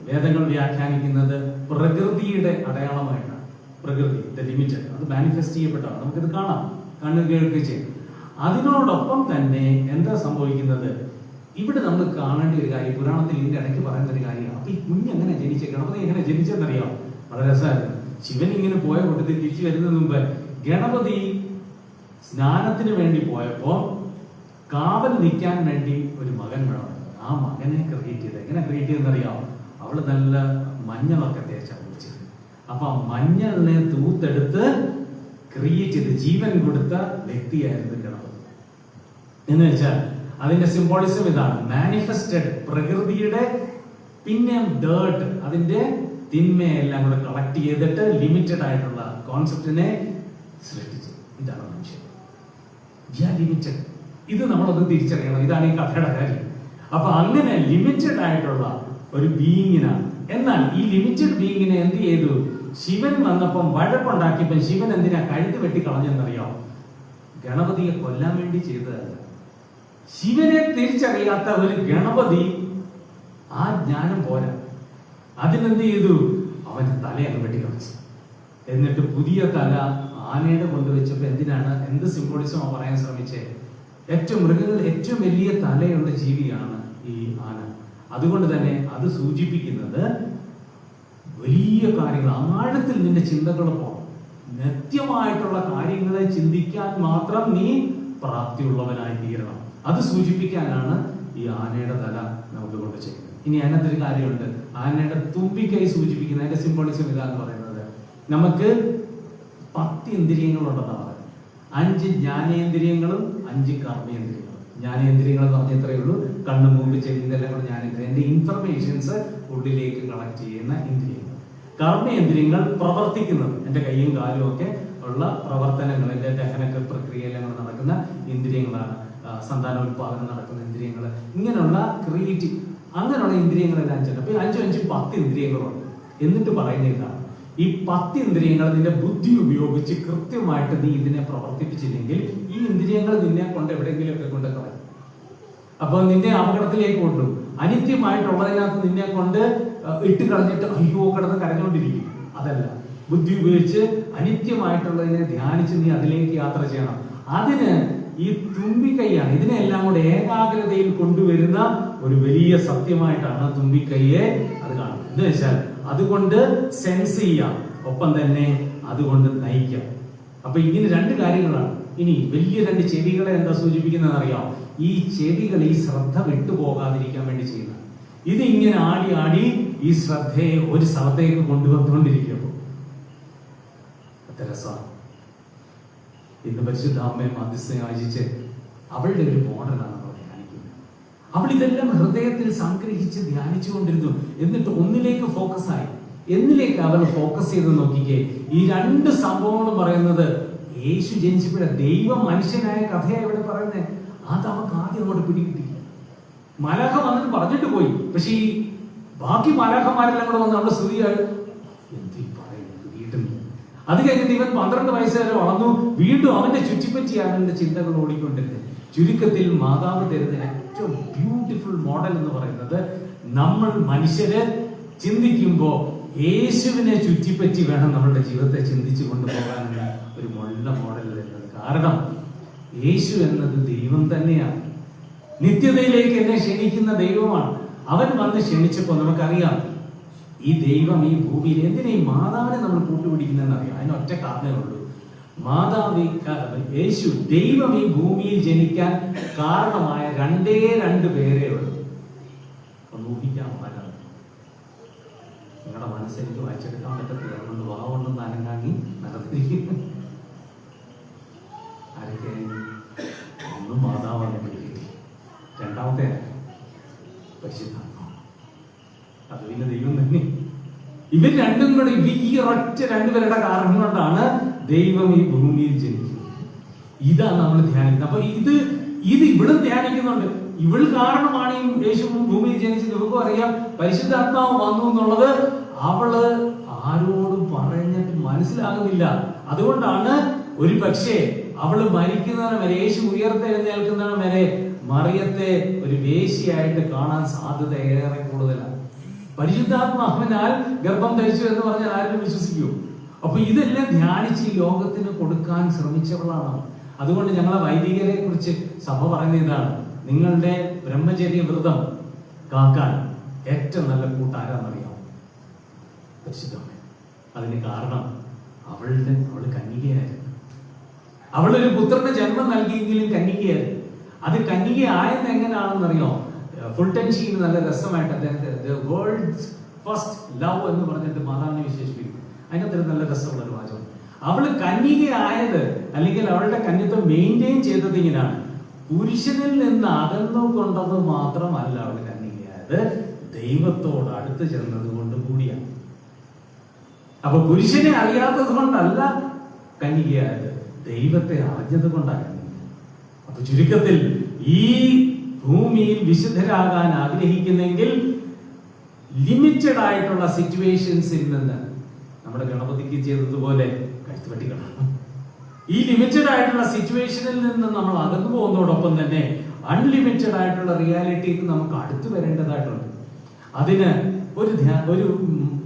വേദങ്ങൾ വ്യാഖ്യാനിക്കുന്നത് പ്രകൃതിയുടെ അടയാളമായിട്ടാണ്. പ്രകൃതി ദ ലിമിറ്റഡ്, അത് മാനിഫെസ്റ്റ് ചെയ്യപ്പെട്ടാണ്, നമുക്കിത് കാണാം, കണ്ണു കേൾക്കുകയും ചെയ്യും. അതിനോടൊപ്പം തന്നെ എന്താ സംഭവിക്കുന്നത്? ഇവിടെ നമ്മൾ കാണേണ്ട ഒരു കാര്യം, പുരാണത്തിൽ ഇതിന്റെ ഇടയ്ക്ക് പറയുന്ന ഒരു കാര്യമാണ്. അപ്പൊ ഈ കുഞ്ഞെങ്ങനെ ജനിച്ച, ഗണപതി എങ്ങനെ ജനിച്ചെന്നറിയാം? വളരെ രസമായിരുന്നു. ശിവൻ ഇങ്ങനെ പോയ കൂട്ടത്തിൽ തിരിച്ചു വരുന്നതിന് മുമ്പ് ഗണപതി സ്നാനത്തിന് വേണ്ടി പോയപ്പോ കാവൽ നിൽക്കാൻ വേണ്ടി ഒരു മകൻ വേണം. ആ മകനെ ക്രിയേറ്റ് ചെയ്ത്, എങ്ങനെ ക്രിയേറ്റ് ചെയ്തെന്നറിയാം? അവള് നല്ല മഞ്ഞളൊക്കെ തേച്ചാ കുടിച്ചത്. അപ്പൊ മഞ്ഞളിനെ തൂത്തെടുത്ത് ക്രിയേറ്റ് ചെയ്ത് ജീവൻ കൊടുത്ത വ്യക്തിയായിരുന്നു ഗണപതി. എന്ന് വെച്ചാൽ അതിന്റെ സിംബോളിസം ഇതാണ്, മാനിഫെസ്റ്റഡ്, പ്രകൃതിയുടെ പിന്നെ ഡേർട്ട്, അതിന്റെ തിന്മയെല്ലാം കൂടെ കളക്ട് ചെയ്തിട്ട് ലിമിറ്റഡ് ആയിട്ടുള്ള കോൺസെപ്റ്റിനെ സൃഷ്ടിച്ചു. ഇതാണ് മനുഷ്യൻ, ലിമിറ്റഡ്. ഇത് നമ്മളൊന്ന് തിരിച്ചറിയണം, ഇതാണ് ഈ കഥയുടെ കാര്യം. അപ്പൊ അങ്ങനെ ലിമിറ്റഡ് ആയിട്ടുള്ള ഒരു ബീയിങ്ങിനാണ്. എന്നാൽ ഈ ലിമിറ്റഡ് ബീയിങ്ങിനെ എന്ത് ചെയ്തു? ശിവൻ വന്നപ്പം വഴക്കുണ്ടാക്കിയപ്പോൾ ശിവൻ എന്തിനാ കഴുത്ത് വെട്ടി കളഞ്ഞെന്നറിയാം? ഗണപതിയെ കൊല്ലാൻ വേണ്ടി ചെയ്തതല്ല. ശിവനെ തിരിച്ചറിയാത്ത ഒരു ഗണപതി, ആ ജ്ഞാനം പോരാ, അതിനെന്ത് ചെയ്തു? അവന്റെ തലയാണ് വെട്ടിക്കളച്ചു. എന്നിട്ട് പുതിയ തല ആനയുടെ കൊണ്ടുവച്ചപ്പോ എന്തിനാണ്, എന്ത് സിംബോളിസമാണ് പറയാൻ ശ്രമിച്ചേ? മൃഗങ്ങളിൽ ഏറ്റവും വലിയ തലയുള്ള ജീവിയാണ് ഈ ആന. അതുകൊണ്ട് തന്നെ അത് സൂചിപ്പിക്കുന്നത് വലിയ കാര്യങ്ങൾ, ആഴത്തിൽ നിന്റെ ചിന്തകൾ പോകണം. നിത്യമായിട്ടുള്ള കാര്യങ്ങളെ ചിന്തിക്കാൻ മാത്രം നീ പ്രാപ്തിയുള്ളവനായി തീരണം. അത് സൂചിപ്പിക്കാനാണ് ഈ ആനയുടെ തല നമുക്ക് കൊണ്ട് ചെയ്യുന്നത്. ഇനി അതിനകത്തൊരു കാര്യമുണ്ട്, ആനയുടെ തുമ്പിക്കൈ സൂചിപ്പിക്കുന്ന അതിന്റെ സിംബോളിസം ഇതാന്ന് പറയുന്നത്, നമുക്ക് 10 ഇന്ദ്രിയങ്ങളുണ്ടെന്നാണ് പറയുന്നത്. 5 ജ്ഞാനേന്ദ്രിയങ്ങളും 5 കർമ്മേന്ദ്രിയങ്ങളും. ജ്ഞാനേന്ദ്രിയങ്ങൾ എന്ന് പറഞ്ഞാൽ ഇത്രയേ ഉള്ളൂ, കണ്ണ്, മൂക്ക്, ചെവി, ഇതെല്ലാം കൂടെ ജ്ഞാനേന്ദ്രിയം, എന്റെ ഇൻഫർമേഷൻസ് ഉള്ളിലേക്ക് കളക്ട് ചെയ്യുന്ന ഇന്ദ്രിയങ്ങൾ. കർമ്മേന്ദ്രിയങ്ങൾ പ്രവർത്തിക്കുന്നത്, എന്റെ കൈയും കാലും ഒക്കെ ഉള്ള പ്രവർത്തനങ്ങൾ, എന്റെ ദഹന പ്രക്രിയയെല്ലാം നടക്കുന്ന ഇന്ദ്രിയങ്ങളാണ്. സന്താനോത്പാദനം നടക്കുന്ന ഇന്ദ്രിയങ്ങൾ, ഇങ്ങനെയുള്ള ക്രിയേറ്റീവ്, അങ്ങനെയുള്ള ഇന്ദ്രിയങ്ങളെല്ലാം 5. അപ്പൊ 5 10 ഇന്ദ്രിയങ്ങളുണ്ട്. എന്നിട്ട് പറയുന്ന ഇതാണ്, ഈ 10 ഇന്ദ്രിയങ്ങൾ നിന്റെ ബുദ്ധി ഉപയോഗിച്ച് കൃത്യമായിട്ട് നീ ഇതിനെ പ്രവർത്തിപ്പിച്ചില്ലെങ്കിൽ ഈ ഇന്ദ്രിയങ്ങൾ നിന്നെ കൊണ്ട് എവിടെയെങ്കിലും ഒക്കെ കൊണ്ട് കളയും. അപ്പൊ നിന്നെ അപകടത്തിലേക്ക് കൊണ്ടു. അനിത്യമായിട്ടുള്ളതിനകത്ത് നിന്നെ കൊണ്ട് ഇട്ട് കളഞ്ഞിട്ട് അയ്യോ കിടന്ന് കരഞ്ഞുകൊണ്ടിരിക്കും. അതല്ല, ബുദ്ധി ഉപയോഗിച്ച് അനിത്യമായിട്ടുള്ളതിനെ ധ്യാനിച്ച് നീ അതിലേക്ക് യാത്ര ചെയ്യണം. അതിന് ഈ തുമ്പിക്കൈയാണ് ഇതിനെല്ലാം കൂടെ ഏകാഗ്രതയിൽ കൊണ്ടുവരുന്ന ഒരു വലിയ സത്യമായിട്ടാണ് തുമ്പിക്കൈയെ അത് കാണുന്നത്. എന്ന് വെച്ചാൽ അതുകൊണ്ട് സെൻസ് ചെയ്യാം, ഒപ്പം തന്നെ അതുകൊണ്ട് നയിക്കാം. അപ്പൊ ഇങ്ങനെ 2 കാര്യങ്ങളാണ്. ഇനി വലിയ 2 ചെവികളെ എന്താ സൂചിപ്പിക്കുന്നത് അറിയാം? ഈ ചെവികൾ ഈ ശ്രദ്ധ വിട്ടുപോകാതിരിക്കാൻ വേണ്ടി ചെയ്യുന്നത്. ഇത് ഇങ്ങനെ ആടി ആടി ഈ ശ്രദ്ധയെ ഒരു സ്ഥലത്തേക്ക് കൊണ്ടുവന്നുകൊണ്ടിരിക്കുമ്പോൾ രസമാണ്. ഇന്ന് പരിശുദ്ധ അമ്മയെ മധ്യസ്ഥ യാചിച്ച് അവളുടെ ഒരു മോഡലാണ് നമ്മൾ ധ്യാനിക്കുന്നത്. അവൾ ഇതെല്ലാം ഹൃദയത്തിൽ സംഗ്രഹിച്ച് ധ്യാനിച്ചുകൊണ്ടിരുന്നു. എന്നിട്ട് ഒന്നിലേക്ക് ഫോക്കസ് ആയി. എന്നിലേക്ക് അവൾ ഫോക്കസ് ചെയ്ത് നോക്കിക്കേ. ഈ 2 സംഭവങ്ങളും പറയുന്നത് യേശു ജനിച്ചപ്പോഴ ദൈവം മനുഷ്യനായ കഥയാണ് ഇവിടെ പറയുന്നത്. അത് അവർക്ക് ആദ്യം അങ്ങോട്ട് പിടികിട്ടില്ല. മലാഖ വന്നിട്ട് പറഞ്ഞിട്ട് പോയി. പക്ഷെ ഈ ബാക്കി മലാഖമാരെല്ലാം കൂടെ വന്ന് നമ്മുടെ സ്തുതിയാണ് എന്ത് പറയുന്നത് പിടികിട്ടുന്നു. അത് കഴിഞ്ഞിട്ട് ഇവൻ 12 വയസ്സ് വരെ വളർന്നു. വീണ്ടും അവന്റെ ചുറ്റിപ്പറ്റിയാണ് അവന്റെ ചിന്തകൾ ഓടിക്കൊണ്ടിരുന്നത്. ചുരുക്കത്തിൽ മാതാവ് തരുന്ന ഏറ്റവും ബ്യൂട്ടിഫുൾ മോഡൽ എന്ന് പറയുന്നത്, നമ്മൾ മനുഷ്യര് ചിന്തിക്കുമ്പോൾ യേശുവിനെ ചുറ്റിപ്പറ്റി വേണം നമ്മളുടെ ജീവിതത്തെ ചിന്തിച്ചു കൊണ്ടുപോകാനുള്ള ഒരു നല്ല മോഡൽ തരുന്നത്. കാരണം യേശു എന്നത് ദൈവം തന്നെയാണ്. നിത്യതയിലേക്ക് എന്നെ ക്ഷണിക്കുന്ന ദൈവമാണ്. അവൻ വന്ന് ക്ഷണിച്ചപ്പോൾ നമുക്കറിയാം, ഈ ദൈവം ഈ ഭൂമിയിൽ എന്തിനാ ഈ മാതാവിനെ നമ്മൾ കൂട്ടുപിടിക്കുന്നതെന്ന് അറിയാം. അതിന് ഒറ്റ കാരണമേ ഉള്ളൂ. മാതാവ് യേശു ദൈവം ഈ ഭൂമിയിൽ ജനിക്കാൻ കാരണമായ 2 പേരേ ഉള്ളൂ. ഒന്ന് ഊഹിക്കാൻ പാടാണ്. നിങ്ങളുടെ മനസ്സെനിക്ക് വായിച്ചെടുക്കാൻ പറ്റത്തില്ല. അതുകൊണ്ട് വാവുണ്ടെന്ന് അനങ്ങാങ്ങി നടത്തിയിരിക്കുന്നു. ആരൊക്കെ? ഒന്ന് മാതാവാണ് പിടികിട്ടി. 2ാമത്തെ പരിശുദ്ധാത്മാവ്. അത് പിന്നെ ദൈവം തന്നെ. ഇവർ 2 കൂടെ ഈ ഒറ്റ 2 പേരുടെ കാരണം കൊണ്ടാണ് ദൈവം ഈ ഭൂമിയിൽ ജനിക്കുന്നത്. ഇതാണ് നമ്മൾ ധ്യാനിക്കുന്നത്. അപ്പൊ ഇത് ഇവിടെ ധ്യാനിക്കുന്നുണ്ട്. ഇവൾ കാരണമാണ് ഈ യേശു ഭൂമിയിൽ ജനിച്ചത്. നമുക്കും അറിയാം പരിശുദ്ധാത്മാവ് വന്നു എന്നുള്ളത് അവള് ആരോടും പറഞ്ഞിട്ട് മനസ്സിലാകുന്നില്ല. അതുകൊണ്ടാണ് ഒരു പക്ഷേ അവള് മരിക്കുന്നതിന് വരെ, യേശു ഉയർത്തെഴുന്നേൽക്കുന്നതിന് വരെ മറിയത്തെ ഒരു വേശ്യയായിട്ട് കാണാൻ സാധ്യത ഏറെ കൂടുതലാണ്. പരിശുദ്ധാത്മാവിനാൽ ഗർഭം ധരിച്ചു എന്ന് പറഞ്ഞാൽ ആരും വിശ്വസിക്കൂ? അപ്പൊ ഇതെല്ലാം ധ്യാനിച്ച് ഈ ലോകത്തിന് കൊടുക്കാൻ ശ്രമിച്ചവളാണ്. അതുകൊണ്ട് ഞങ്ങളെ വൈദികരെ കുറിച്ച് സഭ പറയുന്ന ഇതാണ്, നിങ്ങളുടെ ബ്രഹ്മചര്യ വ്രതം കാക്കാൻ ഏറ്റവും നല്ല കൂട്ടാരാന്നറിയാം? പരിശുദ്ധമേ. അതിന് കാരണം അവള് കന്യകയായിരുന്നു. അവളൊരു പുത്രന് ജന്മം നൽകിയെങ്കിലും കന്യകയായിരുന്നു. അത് കന്യകയായെന്ന് എങ്ങനെയാണെന്നറിയോ? ഫുൾട്ടൻഷീന് നല്ല രസമായിട്ട് അദ്ദേഹത്തെ വേൾഡ്സ് ഫസ്റ്റ് ലവ് എന്ന് പറഞ്ഞിട്ട് മാതാവിനെ വിശേഷിപ്പിക്കും. അതിനകത്തൊരു നല്ല രസമുള്ള ഒരു വാചകം. അവള് കന്യകയായത് അല്ലെങ്കിൽ അവളുടെ കന്യത്വം മെയിൻറ്റെയിൻ ചെയ്തത് ഇങ്ങനെയാണ്, പുരുഷനിൽ നിന്ന് അകന്നു കൊണ്ടത് മാത്രമല്ല അവള് കന്യകയായത്, ദൈവത്തോട് അടുത്ത് ചെന്നത് കൊണ്ട് കൂടിയാണ്. അപ്പൊ പുരുഷനെ അറിയാത്തത് കൊണ്ടല്ല കന്യകയായത്, ദൈവത്തെ അറിഞ്ഞത് കൊണ്ടാണ്. അപ്പൊ ചുരുക്കത്തിൽ ഈ ഭൂമിയിൽ വിശുദ്ധരാകാൻ ആഗ്രഹിക്കുന്നെങ്കിൽ ലിമിറ്റഡ് ആയിട്ടുള്ള സിറ്റുവേഷൻസിൽ നിന്ന്, നമ്മുടെ ഗണപതിക്ക് ചെയ്തതുപോലെ കഴുത്തുപറ്റിക്കണം, ഈ ലിമിറ്റഡ് ആയിട്ടുള്ള സിറ്റുവേഷനിൽ നിന്ന് നമ്മൾ അകന്നു പോകുന്നതോടൊപ്പം തന്നെ അൺലിമിറ്റഡ് ആയിട്ടുള്ള റിയാലിറ്റിക്ക് നമുക്ക് അടുത്ത് വരേണ്ടതായിട്ടുണ്ട്. അതിന് ഒരു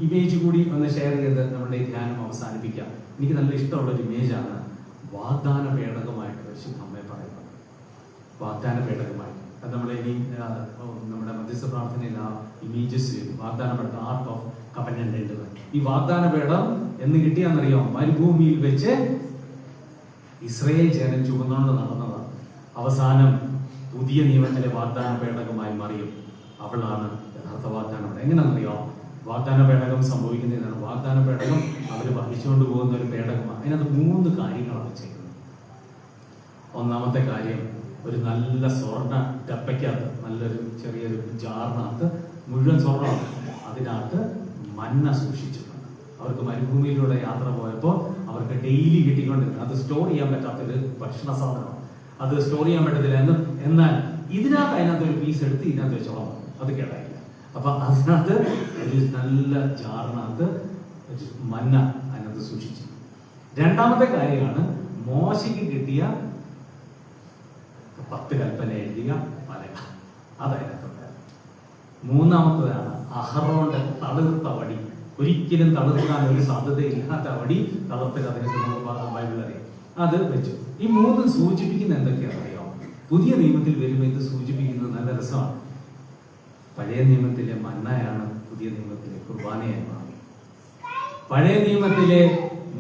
ഇമേജ് കൂടി ഒന്ന് ഷെയർ ചെയ്ത് നമ്മുടെ ഈ ധ്യാനം അവസാനിപ്പിക്കാം. എനിക്ക് നല്ല ഇഷ്ടമുള്ള ഒരു ഇമേജാണ് വാഗ്ദാന പേടകമായിട്ട് പരിശുദ്ധ അമ്മയെ പറയുന്നത്. വാഗ്ദാന പേടകമായി. അത് നമ്മൾ ഇനി നമ്മുടെ മധ്യസ്ഥ പ്രാർത്ഥനയിൽ ആ ഇമേജസ് വാഗ്ദാന പേടകം, ആർട്ട് ഓഫ് കവനന്റ് ഉണ്ട്. ഈ വാഗ്ദാന പേടകം എന്ന് കിട്ടിയാന്നറിയാം, മരുഭൂമിയിൽ വെച്ച് ഇസ്രായേൽ ജനം ചുമന്നുകൊണ്ട് നടന്നതാണ്. അവസാനം പുതിയ നിയമത്തിലെ വാഗ്ദാന പേടകമായി മറിയും. അവളാണ് യഥാർത്ഥ വാഗ്ദാന പേടകം. എങ്ങനെയാണെന്നറിയോ വാഗ്ദാന പേടകം സംഭവിക്കുന്നതാണ്? വാഗ്ദാന പേടകം അവർ വഹിച്ചുകൊണ്ട് പോകുന്ന ഒരു പേടകമാണ്. അതിനകത്ത് 3 കാര്യങ്ങളാണ് ചെയ്യുന്നത്. ഒന്നാമത്തെ കാര്യം, ഒരു നല്ല സ്വർണ്ണ ഡപ്പയ്ക്കകത്ത്, നല്ലൊരു ചെറിയൊരു ജാറിനകത്ത് മുഴുവൻ സ്വർണ്ണമാണ്. അതിനകത്ത് മന്ന സൂക്ഷിച്ചിട്ടുണ്ട്. അവർക്ക് മരുഭൂമിയിലൂടെ യാത്ര പോയപ്പോൾ അവർക്ക് ഡെയിലി കിട്ടിക്കൊണ്ടിരുന്നത്. അത് സ്റ്റോർ ചെയ്യാൻ പറ്റാത്തൊരു ഭക്ഷണ സാധനമാണ്. അത് സ്റ്റോർ ചെയ്യാൻ പറ്റത്തില്ല. എന്നാൽ അതിനകത്ത് ഒരു പീസ് എടുത്ത് ഇതിനകത്ത് വെച്ചോളാം, അത് കേടായില്ല. അപ്പൊ അതിനകത്ത് ഒരു നല്ല ജാറിനകത്ത് മന്ന അതിനകത്ത് സൂക്ഷിച്ചു. രണ്ടാമത്തെ കാര്യമാണ് മോശയ്ക്ക് കിട്ടിയ 10 കൽപ്പന എഴുതിയ പലക, അതതിനകത്തുണ്ട്. മൂന്നാമത്തേതാണ് അഹറോന്റെ തളിർത്ത വടി. ഒരിക്കലും തളിർക്കാൻ ഒരു സാധ്യതയില്ലാത്ത വടി, തളർത്തുക, അതിനൊക്കെ നമ്മൾ ബൈബിൾ അറിയാം. അത് വെച്ചു. ഈ 3 സൂചിപ്പിക്കുന്ന എന്തൊക്കെയാണെന്ന് അറിയാം? പുതിയ നിയമത്തിൽ വരുമ്പോൾ ഇത് സൂചിപ്പിക്കുന്നത് നല്ല രസമാണ്. പഴയ നിയമത്തിലെ മന്നയാണ് പുതിയ നിയമത്തിലെ കുർബാനയായി മാറി. പഴയ നിയമത്തിലെ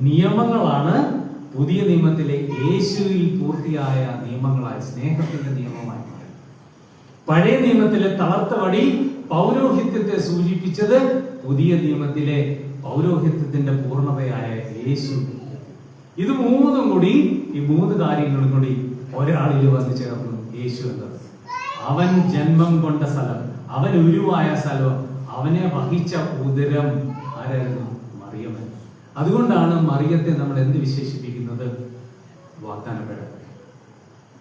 നിയമങ്ങളാണ് പുതിയ നിയമത്തിലെ യേശുവിൽ പൂർത്തിയായ നിയമങ്ങളായ സ്നേഹത്തിന്റെ നിയമമായി മാറി. പഴയ നിയമത്തിലെ തളർത്ത വടി പൗരോഹിത്യത്തെ സൂചിപ്പിച്ചത് പുതിയ നിയമത്തിലെ പൗരോഹിത്യത്തിന്റെ പൂർണ്ണതയായ യേശു. ഇത് 3 കൂടി, ഈ 3 കാര്യങ്ങളും കൂടി ഒരാളിൽ വന്നു ചേർന്നു. യേശു എന്നത് അവൻ ജന്മം കൊണ്ട സ്ഥലം, അവൻ ഉരുവായ സ്ഥലം, അവനെ വഹിച്ച ഉദരം ആരായിരുന്നു? മറിയമൻ. അതുകൊണ്ടാണ് മറിയത്തെ നമ്മൾ എന്ത് വിശേഷിപ്പിക്കുന്നത്? വാഗ്ദാന പേടകം.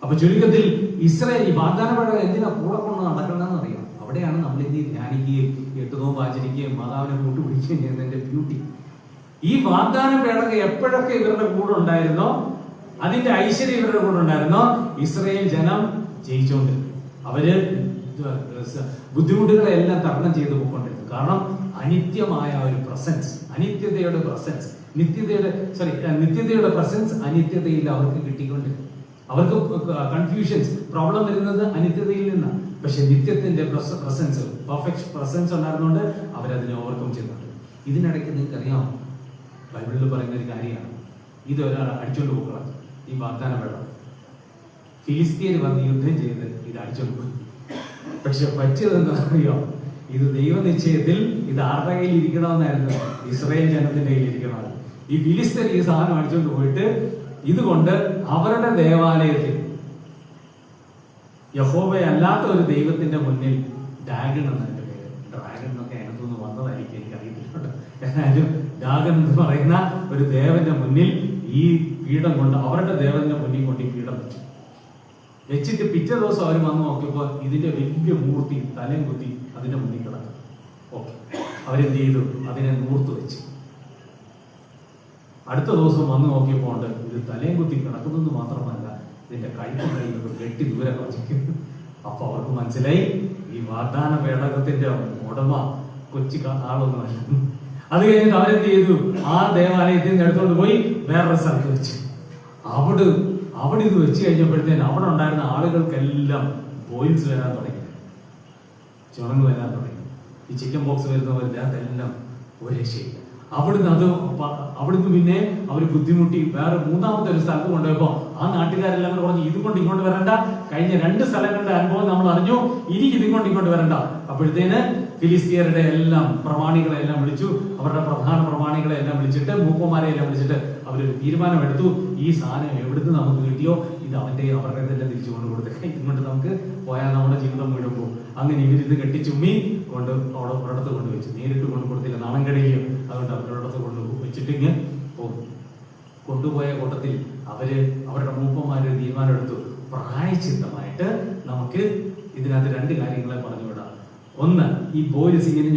അപ്പൊ ചുരുക്കത്തിൽ ഇസ്രായേൽ ഈ വാഗ്ദാന പേടകം എന്തിനാ കൂടെ കൊണ്ട് നടക്കണമെന്ന് അറിയാം. അവിടെയാണ് നമ്മൾ എന്ത് ധ്യാനിക്കുകയും 8 നോമ്പ് ആചരിക്കുകയും മാതാവിനെ കൂട്ടുപിടിക്കുകയും ചെയ്യുന്നതിന്റെ ബ്യൂട്ടി. ഈ വാഗ്ദാന പേടകം എപ്പോഴൊക്കെ ഇവരുടെ കൂടെ ഉണ്ടായിരുന്നോ, അതിന്റെ ഐശ്വര്യം ഇവരുടെ കൂടെ ഉണ്ടായിരുന്നോ, ഇസ്രായേൽ ജനം ജയിച്ചുകൊണ്ട് അവര് ബുദ്ധിമുട്ടുകളെല്ലാം തരണം ചെയ്തു പോയിക്കൊണ്ടിരുന്നു. കാരണം അനിത്യമായ ഒരു പ്രസൻസ്, അനിത്യതയുടെ പ്രസൻസ്, നിത്യതയുടെ പ്രസൻസ് അനിത്യതയിൽ അവർക്ക് കിട്ടിക്കൊണ്ടിരുന്നു. അവർക്ക് കൺഫ്യൂഷൻസ്, പ്രോബ്ലം വരുന്നത് അനിത്യതയിൽ നിന്നാണ്. പക്ഷെ നിത്യത്തിന്റെ പ്രസൻസ്, പെർഫെക്റ്റ് പ്രസൻസ് ഉണ്ടായിരുന്നുകൊണ്ട് അവരതിനെ ഓവർകം ചെയ്യുന്നുണ്ട്. ഇതിനിടയ്ക്ക് നിങ്ങൾക്ക് അറിയാം, ബൈബിളിൽ പറയുന്ന ഒരു കാര്യമാണ്, ഇത് ഒരാൾ അടിച്ചോണ്ട് പോകണം. ഈ വാഗ്ദാന പേടകം ഫിലിസ്തീൻ വന്ന് യുദ്ധം ചെയ്ത് ഇത് അടിച്ചോണ്ട് പോയി. പക്ഷെ പറ്റിയതെന്താ അറിയോ? ഇത് ദൈവനിശ്ചയത്തിൽ ഇത് ആരുടെ കയ്യിൽ ഇരിക്കണമെന്നായിരുന്നു? ഇസ്രായേൽ ജനത്തിന്റെ കയ്യിൽ ഇരിക്കണമെന്ന്. ഈ ഫിലിസ്തീൻ ഈ സാധനം അടിച്ചോണ്ട് പോയിട്ട് ഇതുകൊണ്ട് അവരുടെ ദേവാലയത്തിൽ യഹോവയല്ലാത്ത ഒരു ദൈവത്തിന്റെ മുന്നിൽ ഡാഗൺ എന്നതിന്റെ പേര്, ഡ്രാഗൺ എന്നൊക്കെ അതിനകത്തുനിന്ന് വന്നതായിരിക്കും, എനിക്കറിയത്തില്ല. ഏതായാലും ഡാഗൺ എന്ന് പറയുന്ന ഒരു ദേവന്റെ മുന്നിൽ ഈ പീഠം കൊണ്ട്, അവരുടെ ദേവന്റെ മുന്നിൽ കൊണ്ട് ഈ പീഠം വെച്ചു. വെച്ചിട്ട് പിറ്റേ ദിവസം അവർ വന്ന് നോക്കിയപ്പോൾ ഇതിന്റെ വലിയ മൂർത്തി തലയും കുത്തി അതിന്റെ മുന്നിൽ കിടക്കും. ഓക്കെ, അവരെന്ത് ചെയ്തു? അതിനെ നൂർത്ത് വെച്ച്. അടുത്ത ദിവസം വന്ന് നോക്കിയപ്പോൾ ഉണ്ട് ഇത് തലയും കുത്തി കിടക്കുന്നത് മാത്രമല്ല, ഇതിന്റെ കൈകൊണ്ട് വെട്ടി ദൂരെ കളഞ്ഞിരിക്കുന്നു. അപ്പൊ അവർക്ക് മനസ്സിലായി ഈ വാഗ്ദാന പേടകത്തിന്റെ ഉടമ കൊച്ചി ആളൊന്നും. അത് കഴിഞ്ഞിട്ട് അവരെന്ത് ചെയ്തു? ആ ദേവാലയത്തിൽ നിന്ന് എടുത്തോണ്ട് പോയി വേറൊരു സ്ഥലത്ത് വെച്ചു. അവിടെ ഇത് വെച്ച് കഴിഞ്ഞപ്പോഴത്തേന് അവിടെ ഉണ്ടായിരുന്ന ആളുകൾക്കെല്ലാം ബോയിൽസ് വരാൻ തുടങ്ങി, ചുണങ്ങ് വരാൻ തുടങ്ങി. ഈ ചിക്കൻ ബോക്സ് വരുന്നവരുടെ അതെല്ലാം ഒരു രക്ഷയില്ല. അവിടുന്ന് പിന്നെ അവർ ബുദ്ധിമുട്ടി വേറെ 3ാമത്തെ ഒരു സ്ഥലത്ത് കൊണ്ടുപോയപ്പോ ആ നാട്ടുകാരെല്ലാം കൂടെ പറഞ്ഞു, ഇതുകൊണ്ട് ഇങ്ങോട്ട് വരണ്ട, കഴിഞ്ഞ 2 സ്ഥലങ്ങളുടെ അനുഭവം നമ്മൾ അറിഞ്ഞു, ഇനി ഇതുകൊണ്ട് ഇങ്ങോട്ട് വരണ്ട. അപ്പോഴത്തേന് ഫിലിസ്തീയരുടെ എല്ലാം പ്രമാണികളെ എല്ലാം വിളിച്ചു, അവരുടെ പ്രധാന പ്രമാണികളെ എല്ലാം വിളിച്ചിട്ട്, മൂപ്പന്മാരെ എല്ലാം വിളിച്ചിട്ട് അവരൊരു തീരുമാനമെടുത്തു, ഈ സാധനം എവിടുന്ന് നമുക്ക് കിട്ടിയോ ഇത് അവരുടെ തന്നെ തിരിച്ചു കൊണ്ട് കൊടുത്തേ, ഇങ്ങോട്ട് നമുക്ക് പോയാൽ നമ്മുടെ ജീവിതം മുഴുവൻ പോകും. അങ്ങനെ ഇവരിത് കെട്ടിച്ചുമ്മി കൊണ്ട് അവിടെ ഒരിടത്ത് കൊണ്ടുവച്ചു. നേരിട്ട് കൊണ്ട് കൊടുത്തില്ല, നാണം കഴിയും. അതുകൊണ്ട് അവരൊരിടത്ത് കൊണ്ട് വെച്ചിട്ടിങ്ങ് പോകും. കൊണ്ടുപോയ കൂട്ടത്തിൽ അവരുടെ മൂപ്പന്മാരൊരു തീരുമാനമെടുത്തു, പ്രായശ്ചിത്തമായിട്ട് നമുക്ക് ഇതിനകത്ത് 2 കാര്യങ്ങളെ പറഞ്ഞു വിടാം. ഒന്ന്, ഈ ബോയിൽസ് ഇങ്ങനെ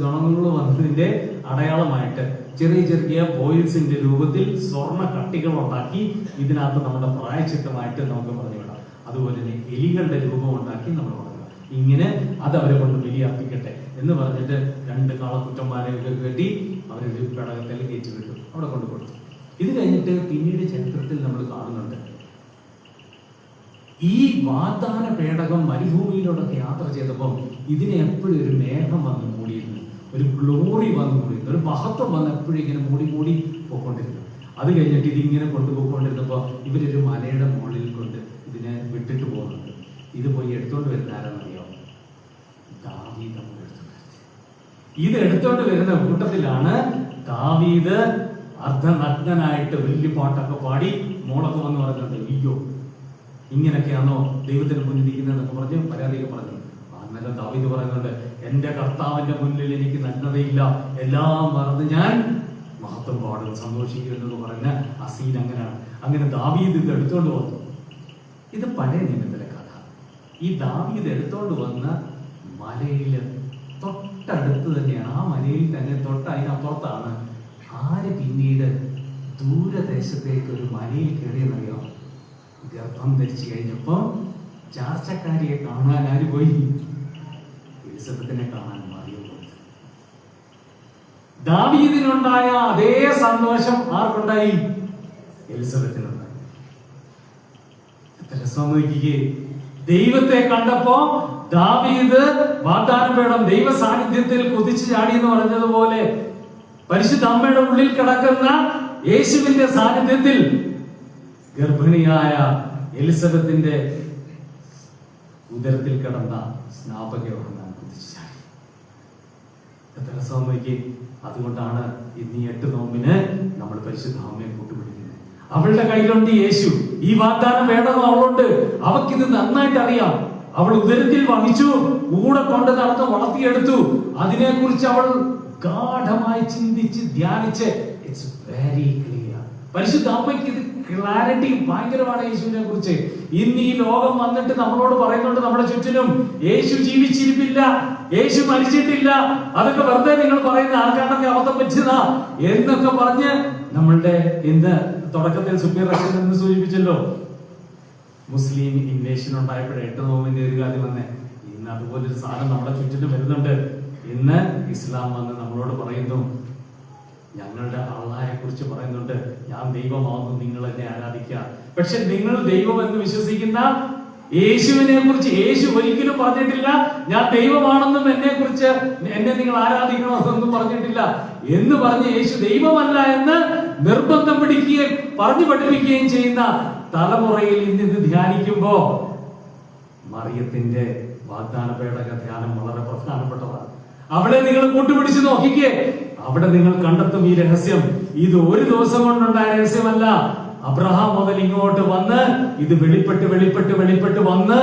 ചുണങ്ങൾ വന്നതിന്റെ അടയാളമായിട്ട് ചെറിയ ബോയിൽസിന്റെ രൂപത്തിൽ സ്വർണ്ണ കട്ടികൾ ഉണ്ടാക്കി ഇതിനകത്ത് നമ്മുടെ പ്രായശ്ചിത്തമായിട്ട് നമുക്ക് പറഞ്ഞു വിടാം. അതുപോലെ തന്നെ എലികളുടെ രൂപം ഉണ്ടാക്കി നമ്മൾ പറഞ്ഞു ഇങ്ങനെ അത് അവരെ കൊണ്ട് ബലിയർപ്പിക്കട്ടെ എന്ന് പറഞ്ഞിട്ട് 2 കാളക്കുറ്റന്മാരെയൊക്കെ കെട്ടി അവരൊരു പേടകത്തിൽ കയറ്റി വിട്ടു, അവിടെ കൊണ്ട് കൊടുത്തു. ഇത് കഴിഞ്ഞിട്ട് പിന്നീട് ചരിത്രത്തിൽ നമ്മൾ കാണുന്നുണ്ട്, ഈ വാഗ്ദാന പേടകം മരുഭൂമിയിലൂടെ യാത്ര ചെയ്തപ്പോൾ ഇതിനെ എപ്പോഴും ഒരു മേഘം വന്ന് മൂടിയിരുന്നു, ഒരു ഗ്ലോറി വന്ന് മൂടിയിരുന്നു, ഒരു മഹത്വം വന്ന് എപ്പോഴും ഇങ്ങനെ മൂടി മൂടി പോയിക്കൊണ്ടിരുന്നു. അത് കഴിഞ്ഞിട്ട് ഇതിങ്ങനെ കൊണ്ടുപോയിക്കൊണ്ടിരുന്നപ്പോൾ ഇവരൊരു മലയുടെ മുകളിൽ കൊണ്ട് ഇതിനെ വിട്ടിട്ട് പോകുന്നുണ്ട്. ഇത് പോയി എടുത്തോണ്ട് വരുന്ന ആരാന്നറിയോ? ദാവീദ് എടുത്തോണ്ട്. ഇത് എടുത്തോണ്ട് വരുന്ന കൂട്ടത്തിലാണ് ദാവീദ് അർദ്ധനഗ്നനായിട്ട് വലിയ പാട്ടൊക്കെ പാടി മോളൊക്കെ വന്ന് പറഞ്ഞിട്ടുണ്ട്, അയ്യോ ഇങ്ങനെയൊക്കെയാണോ ദൈവത്തിന് മുന്നിൽ ഇരിക്കുന്നതെന്നൊക്കെ പറഞ്ഞ് പരാതിയൊക്കെ പറഞ്ഞു. അന്നേരം ദാവീദ് പറയുന്നുണ്ട്, എന്റെ കർത്താവിന്റെ മുന്നിൽ എനിക്ക് നഗ്നതയില്ല, എല്ലാം മറന്ന് ഞാൻ മഹത്വം പാടും സന്തോഷിക്കും എന്നൊക്കെ പറഞ്ഞ ആ സീൻ അങ്ങനെയാണ്. അങ്ങനെ ദാവീദ് ഇത് എടുത്തോണ്ട് വന്നു. ഇത് പഴയ നിയമത്തിലെ കഥ. ഈ ദാവീദ് എടുത്തോണ്ട് വന്ന മലയിൽ തൊട്ടടുത്ത് തന്നെയാണ്, ആ മലയിൽ തന്നെ തൊട്ട് അതിനപ്പുറത്താണ് ആര് പിന്നീട് ദൂരദേശത്തേക്ക് ഒരു മലയിൽ കയറിയെന്നറിയാം. ഗർഭം ധരിച്ചു കഴിഞ്ഞപ്പോ ചാർച്ചക്കാരിയെ കാണാൻ ആര് പോയി? എലിസബത്തിനെ കാണാൻ മറിയം പോയി. ദാവീദിനുണ്ടായ അതേ സന്തോഷം ആർക്കുണ്ടായി? എലിസബത്തിനുണ്ടായി. എത്ര രസം നോക്കിക്കേ. ദൈവത്തെ കണ്ടപ്പോ ദാവീദ് വാഗ്ദാനപേടം ദൈവ സാന്നിധ്യത്തിൽ കുതിച്ചു ചാടി എന്ന് പറഞ്ഞതുപോലെ പരിശുദ്ധ അമ്മയുടെ ഉള്ളിൽ കിടക്കുന്ന യേശുവിന്റെ സാന്നിധ്യത്തിൽ ഗർഭിണിയായ എലിസബത്തിന്റെ ഉദരത്തിൽ കിടന്ന സ്നാപകയോഹന്നാൻ കുതിച്ചു ചാടി. എത്ര രസം നോക്കി. അതുകൊണ്ടാണ് ഇന്ന് ഈ 8 നോമ്പിന് നമ്മൾ പരിശുദ്ധ അമ്മയെ കൂട്ടുപിടിക്കുന്നത്. അവളുടെ കയ്യിലുണ്ട് യേശു. ഈ വാഗ്ദാനം വേണമെന്ന് അവളുണ്ട്. അവക്കിത് നന്നായിട്ട് അറിയാം. അവൾ ഉദരത്തിൽ വഹിച്ചു, കൂടെ കൊണ്ട് നടന്ന് വളർത്തിയെടുത്തു. അതിനെക്കുറിച്ച് അവൾ ഗാഢമായി ചിന്തിച്ച് ധ്യാനിച്ച് ഇറ്റ്സ് വെരി ക്ലിയർ. പരിശുദ്ധ അമ്മയ്ക്ക് ഇത് ക്ലാരിറ്റി ഭയങ്കരമാണ് യേശുവിനെ കുറിച്ച്. ഇന്ന് ഈ ലോകം വന്നിട്ട് നമ്മളോട് പറയുന്നുണ്ട് നമ്മുടെ ചുറ്റിനും, യേശു ജീവിച്ചിരിപ്പില്ല, യേശു മരിച്ചിട്ടില്ല, അതൊക്കെ വെറുതെ നിങ്ങൾ പറയുന്ന ആൾക്കാരൊക്കെ അബദ്ധം പറ്റിയതാ എന്നൊക്കെ പറഞ്ഞ് നമ്മളുടെ ഇന്ന് തുടക്കത്തിൽ സുബീർ റഷീദ് എന്ന് സൂചിപ്പിച്ചല്ലോ, മുസ്ലിം ഇൻവേഷൻ ഉണ്ടായപ്പോഴേ 8 നോമ്പിന്റെ ഒരു കാര്യം വന്നേ. ഇന്ന് അതുപോലൊരു സാധനം നമ്മുടെ ചുറ്റിനും വരുന്നുണ്ട്. ഇന്ന് ഇസ്ലാം വന്ന് നമ്മളോട് പറയുന്നു, ഞങ്ങളുടെ അള്ളാഹയെ കുറിച്ച് പറയുന്നുണ്ട്, ഞാൻ ദൈവമാകുന്നു, നിങ്ങൾ എന്നെ ആരാധിക്കുക. പക്ഷെ നിങ്ങൾ ദൈവം എന്ന് വിശ്വസിക്കുന്ന യേശുവിനെ കുറിച്ച് യേശു ഒരിക്കലും പറഞ്ഞിട്ടില്ല ഞാൻ ദൈവമാണെന്നും എന്നെ നിങ്ങൾ ആരാധിക്കണമെന്നും പറഞ്ഞിട്ടില്ല. എന്ന് പറഞ്ഞ് യേശു ദൈവമല്ല എന്ന് നിർബന്ധം പിടിക്കുകയും പറഞ്ഞു പഠിപ്പിക്കുകയും ചെയ്യുന്ന തലമുറയിൽ ഇന്ന് ഇത് ധ്യാനിക്കുമ്പോ മറിയത്തിന്റെ വാഗ്ദാന പേടക ധ്യാനം വളരെ പ്രധാനപ്പെട്ടതാണ്. അവിടെ നിങ്ങൾ കൂട്ടുപിടിച്ച് നോക്കിക്കേ, അവിടെ നിങ്ങൾ കണ്ടെത്തും ഈ രഹസ്യം. ഇത് ഒരു ദിവസം കൊണ്ടുണ്ടായ രഹസ്യമല്ല. അബ്രഹാം മുതൽ ഇങ്ങോട്ട് വന്ന് ഇത് വെളിപ്പെട്ട് വന്ന്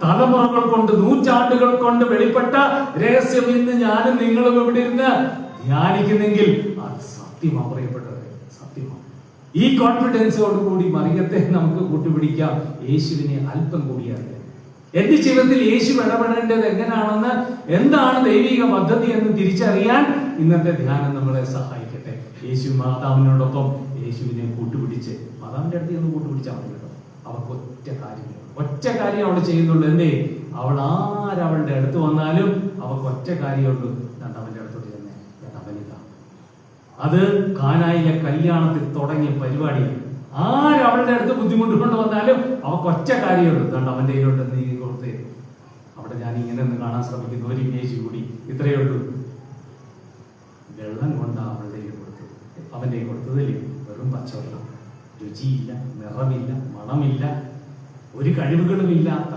തലമുറകൾ കൊണ്ട്, നൂറ്റാണ്ടുകൾ കൊണ്ട് വെളിപ്പെട്ട രഹസ്യം ഇന്ന് ഞാനും നിങ്ങളും ഇവിടെ ഇരുന്ന് ധ്യാനിക്കുന്നെങ്കിൽ അത് സത്യമാണ് പറയപ്പെട്ടത്, സത്യമാണ്. ഈ കോൺഫിഡൻസോടുകൂടി മറിയത്തെ നമുക്ക് കൂട്ടുപിടിക്കാം. യേശുവിനെ അല്പം കൂടി അറിയാം. എന്റെ ജീവിതത്തിൽ യേശു ഇടപെടേണ്ടത് എങ്ങനെയാണെന്ന്, എന്താണ് ദൈവിക പദ്ധതി എന്ന് തിരിച്ചറിയാൻ ഇന്നത്തെ ധ്യാനം നമ്മളെ സഹായിക്കട്ടെ. യേശു മാതാവിനോടൊപ്പം യേശുവിനെ കൂട്ടുപിടിച്ച്, മാതാവിന്റെ അടുത്ത് ഒന്ന് കൂട്ടുപിടിച്ചാൽ മതി കേട്ടോ. അവൾക്ക് ഒറ്റ കാര്യം അവൾ ചെയ്യുന്നുള്ളൂ. എന്തേ? അവൾ ആരവളുടെ അടുത്ത് വന്നാലും അവൾക്ക് ഒറ്റ കാര്യമുള്ളൂ, അവന്റെ അടുത്തോട്ട് തന്നെ അവനിതാ. അത് കാനായിലെ കല്യാണത്തിൽ തുടങ്ങിയ പരിപാടിയാണ്. ആരവളുടെ അടുത്ത് ബുദ്ധിമുട്ട് കൊണ്ട് വന്നാലും അവൾക്ക് ഒറ്റ കാര്യമുള്ളൂ, അവന്റെ കയ്യിലോട്ട് നീ കൊടുത്തേ. അവിടെ ഞാൻ ഇങ്ങനെ ഒന്ന് കാണാൻ ശ്രമിക്കുന്ന ഒരു ഇമേജ് കൂടി ഇത്രയേ ഉള്ളൂ. വെള്ളം കൊണ്ട് അവളുടെ കൊടുത്തത്, അവന്റെ കൊടുത്തതിൽ വെറും പച്ചവെള്ളം, രുചിയില്ല, നിറമില്ല, മണമില്ല, ഒരു കഴിവുകളും ഇല്ലാത്ത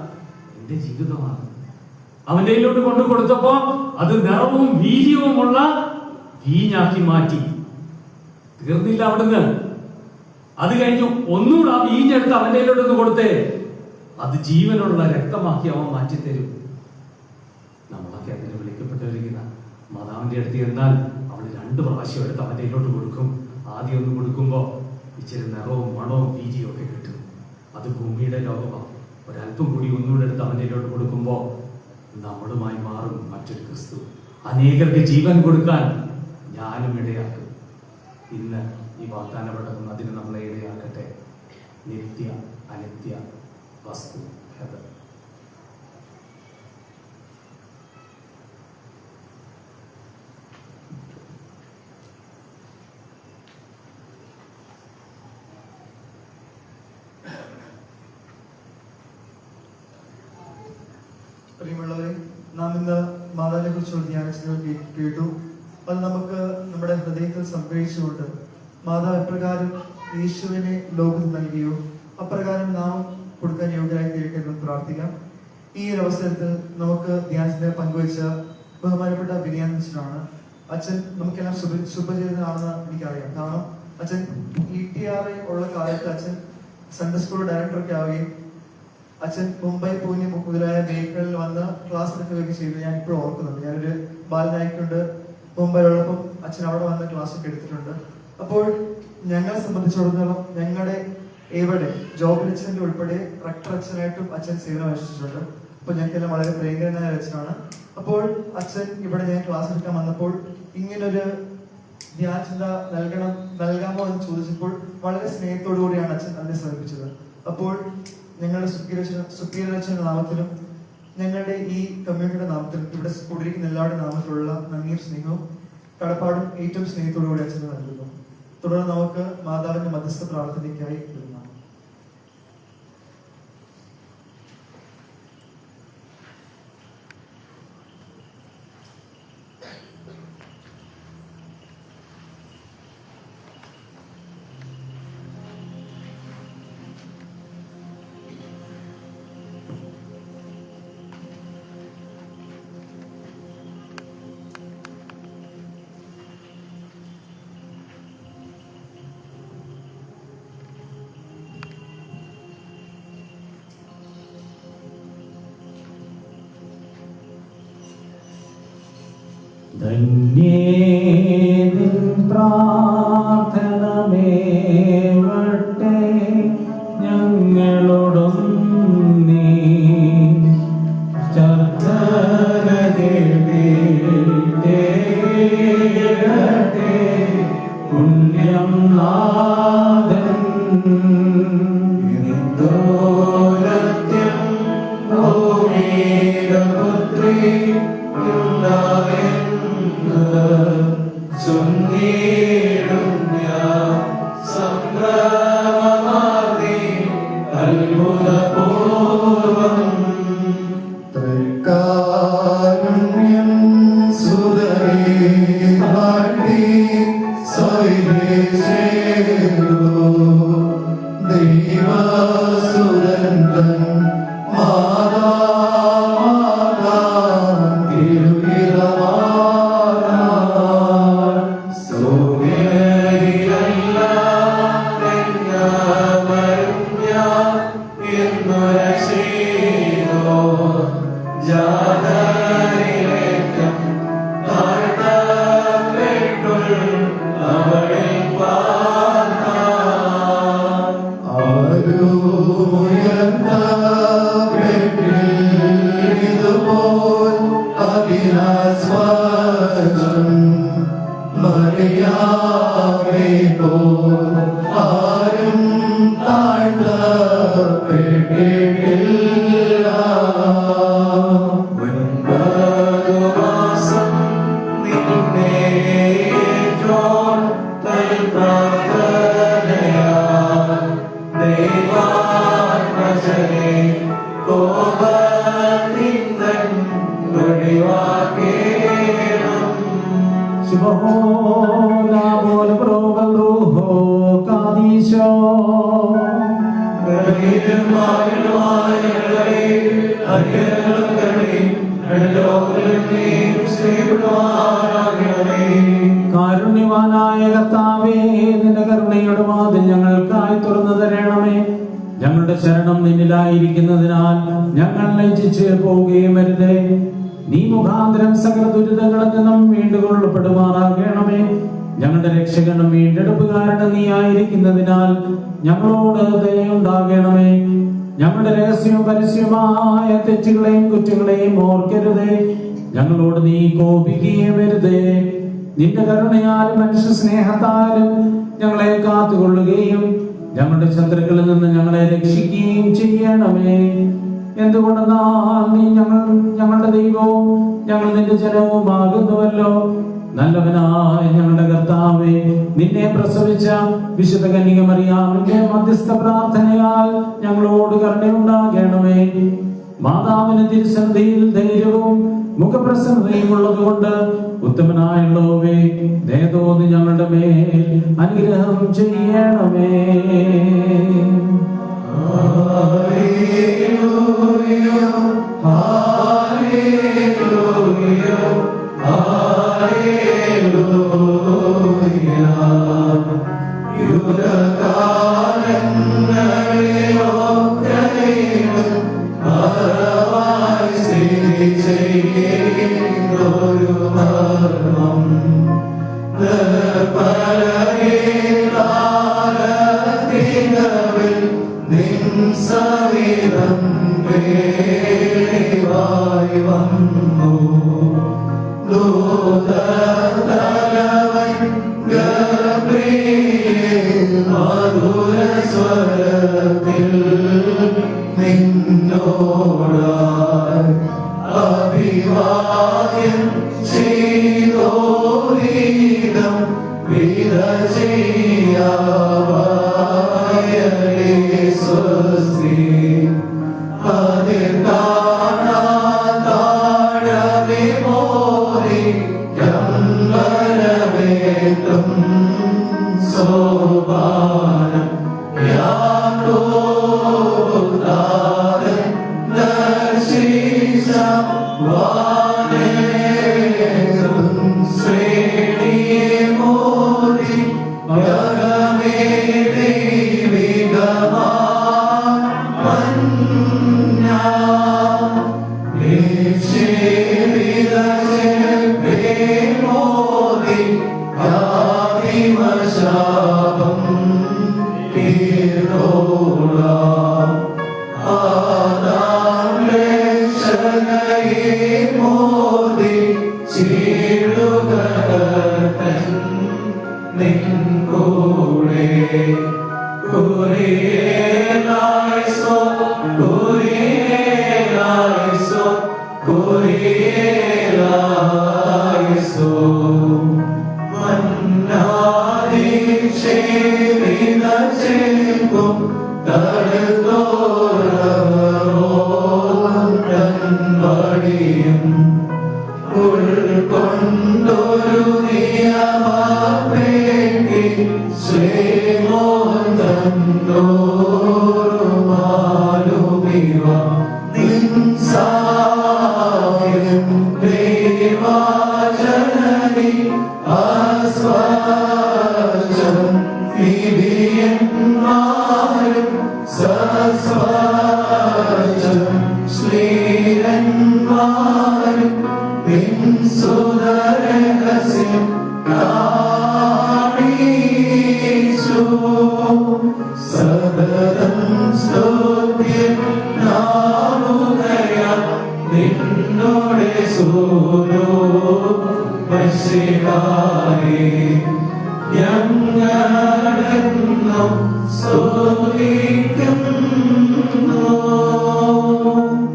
എന്റെ ജീവിതമാണ്. അവന്റെ കയ്യിലോട്ട് കൊണ്ടു കൊടുത്തപ്പോ അത് നിറവും വീര്യവുമുള്ള വീഞ്ഞാക്കി മാറ്റി. തീർന്നില്ല അവിടുന്ന്. അത് കഴിഞ്ഞു ഒന്നുകൂടെ ആ വീഞ്ഞെടുത്ത് അവന്റെ കയ്യിലോട്ടൊന്ന് കൊടുത്തേ, അത് ജീവനുള്ള രക്തമാക്കി അവൻ മാറ്റിത്തരും. നമ്മളൊക്കെ അതിന് വിളിക്കപ്പെട്ടിരിക്കുന്ന മാതാവിന്റെ അടുത്ത് എന്നാൽ അവൾ 2 പ്രാവശ്യം എടുത്ത് അവന്റെ കയ്യിലോട്ട് കൊടുക്കും. ആദ്യം ഒന്ന് കൊടുക്കുമ്പോ ഇച്ചിരി നിറവും മണവും വീര്യവും ഒക്കെ കിട്ടും. അത് ഭൂമിയുടെ ലോകമാണ്. ഒരല്പം കൂടി ഒന്നുകൂടെ എടുത്ത് അവന്റെ കയ്യിലോട്ട് കൊടുക്കുമ്പോ നമ്മളുമായി മാറും മറ്റൊരു ക്രിസ്തു. അനേകർക്ക് ജീവൻ കൊടുക്കാൻ ഞാനും ഇടയാക്കും. ഇന്ന് ഈ വാഗ്ദാനം കിടക്കുന്ന അതിന് നമ്മളെ ഇടയാക്കട്ടെ. നിത്യ അനിത്യ വസ്തു ഭേദം. പ്രിയമുള്ളവരെ, നാം ഇന്ന് മാതാവിനെ കുറിച്ചുള്ള ധ്യാനങ്ങൾ കേട്ടു. അത് നമുക്ക് നമ്മുടെ ഹൃദയത്തിൽ സംഗ്രഹിച്ചുകൊണ്ട് മാതാവ് എപ്രകാരം യേശുവിനെ ലോകത്ത് നൽകിയോ അപ്രകാരം നാം കൊടുക്കാൻ യോഗ്യരായി തീരട്ടെ എന്ന് പ്രാർത്ഥിക്കാം. ഈ ഒരു അവസരത്തിൽ നമുക്ക് ധ്യാനത്തിന് പങ്കുവച്ച ബഹുമാനപ്പെട്ട ബിനിയാൻസിനാണ്. അച്ഛൻ നമുക്കെല്ലാം സുപരിചിതനാണെന്ന് എനിക്കറിയാം. കാരണം അച്ഛൻ ETR ഉള്ള കാലത്ത് അച്ഛൻ സൺഡേ സ്കൂൾ ഡയറക്ടറൊക്കെ ആവുകയും അച്ഛൻ മുംബൈ, പൂനെ മുതലായ മേഖലകളിൽ വന്ന് ക്ലാസ് എടുക്കുകയൊക്കെ ചെയ്ത് ഞാൻ ഇപ്പോഴും ഓർക്കുന്നുണ്ട്. ഞാനൊരു ബാലനായിക്കൊണ്ട് മുംബൈയിലുള്ളപ്പം അച്ഛൻ അവിടെ വന്ന് ക്ലാസ് ഒക്കെ എടുത്തിട്ടുണ്ട്. അപ്പോൾ ഞങ്ങളെ സംബന്ധിച്ചിടത്തോളം ഞങ്ങളുടെ ഇവിടെ ജോബിൻ അച്ഛൻ്റെ ഉൾപ്പെടെ റക്ടർ അച്ഛനായിട്ടും അച്ഛൻ സേവനം അനുഷ്ഠിച്ചിട്ടുണ്ട്. അപ്പോൾ ഞങ്ങൾക്കെല്ലാം വളരെ പ്രിയങ്കരനായ അച്ഛനാണ്. അപ്പോൾ അച്ഛൻ ഇവിടെ ഞാൻ ക്ലാസ് എടുക്കാൻ വന്നപ്പോൾ ഇങ്ങനൊരു ധ്യാനചിന്ത നൽകാമോ എന്ന് ചോദിച്ചപ്പോൾ വളരെ സ്നേഹത്തോടു കൂടിയാണ് അച്ഛൻ അതിനെ സമർപ്പിച്ചത്. അപ്പോൾ ഞങ്ങളുടെ സുപ്പീരിയർ നാമത്തിലും ഞങ്ങളുടെ ഈ കമ്മ്യൂണിറ്റിയുടെ നാമത്തിലും ഇവിടെ കൂടിയിരിക്കുന്ന എല്ലാവരുടെ നാമത്തിലുള്ള നന്ദിയും സ്നേഹവും കടപ്പാടും ഏറ്റവും സ്നേഹത്തോടു കൂടി അച്ഛന് നൽകുന്നു. തുടർന്ന് നമുക്ക് മാതാവിന്റെ മധ്യസ്ഥ പ്രാർത്ഥനയ്ക്കായി ഇരുന്നാം. ധന്യേ നിൻ പ്രാർത്ഥന മേവട്ടെ ഞങ്ങളോടും നീ ചർച്ചന കേട്ടേ പുണ്യം നാഥൻ എന്തോരത്യം ഭൂമിപുത്രി കാരുണ്യവാനായ കർത്താവേ, നിന്റെ കരുണയുടെ വാതിൽ ഞങ്ങൾക്കായി തുറന്നു തരണമേ. ഞങ്ങളുടെ ശരണം നിന്നിലായിരിക്കുന്നതിനാൽ ഞങ്ങൾ ലജ്ജിച്ച് പോവുകയും അരുതേ. നീ മുഖാന്തരം സകല ദുരിതങ്ങളിൽ നിന്നും വീണ്ടുകൊള്ളപ്പെടുമാറാകണമേ. ഞങ്ങളുടെ രക്ഷകനും വീണ്ടെടുപ്പുകാരനും നീ ആയിരിക്കുന്നതിനാൽ ഞങ്ങളോട് ദയയുണ്ടാകണമേ. ഞങ്ങളുടെ രഹസ്യവും പരസ്യമായ തെറ്റുകളെയും കുറ്റങ്ങളെയും ഓർക്കരുതേ. ഞങ്ങളോട് നീ കോപിക്കുകയും വരുതേ. നിന്റെ കരുണയാലും മനുഷ്യ സ്നേഹത്താലും ഞങ്ങളെ കാത്തുകൊള്ളുകയും ഞങ്ങളുടെ ശത്രുക്കളിൽ നിന്ന് ഞങ്ങളെ രക്ഷിക്കുകയും ചെയ്യണമേ. എന്തുകൊണ്ടെന്നാൽ നീ ഞങ്ങളുടെ ദൈവവും ഞങ്ങൾ നിന്റെ ജനവുമാകുന്നുവല്ലോ. നല്ലവനായ ഞങ്ങളുടെ കർത്താവേ, നിന്നെ പ്രസവിച്ച വിശുദ്ധ കന്യക മറിയാമിന്റെ മധ്യസ്ഥ പ്രാർത്ഥനയാൽ ഞങ്ങളോട് കരുണയുണ്ടാകണമേ. മാതാവിന് തിരുസന്ധിയിൽ ധൈര്യവും മുഖപ്രസന്നതയും ഉള്ളതുകൊണ്ട് ഉത്തമനായുള്ളവേ ദയതോന്നി ഞങ്ങളുടെ മേൽ അനുഗ്രഹം ചെയ്യണമേ.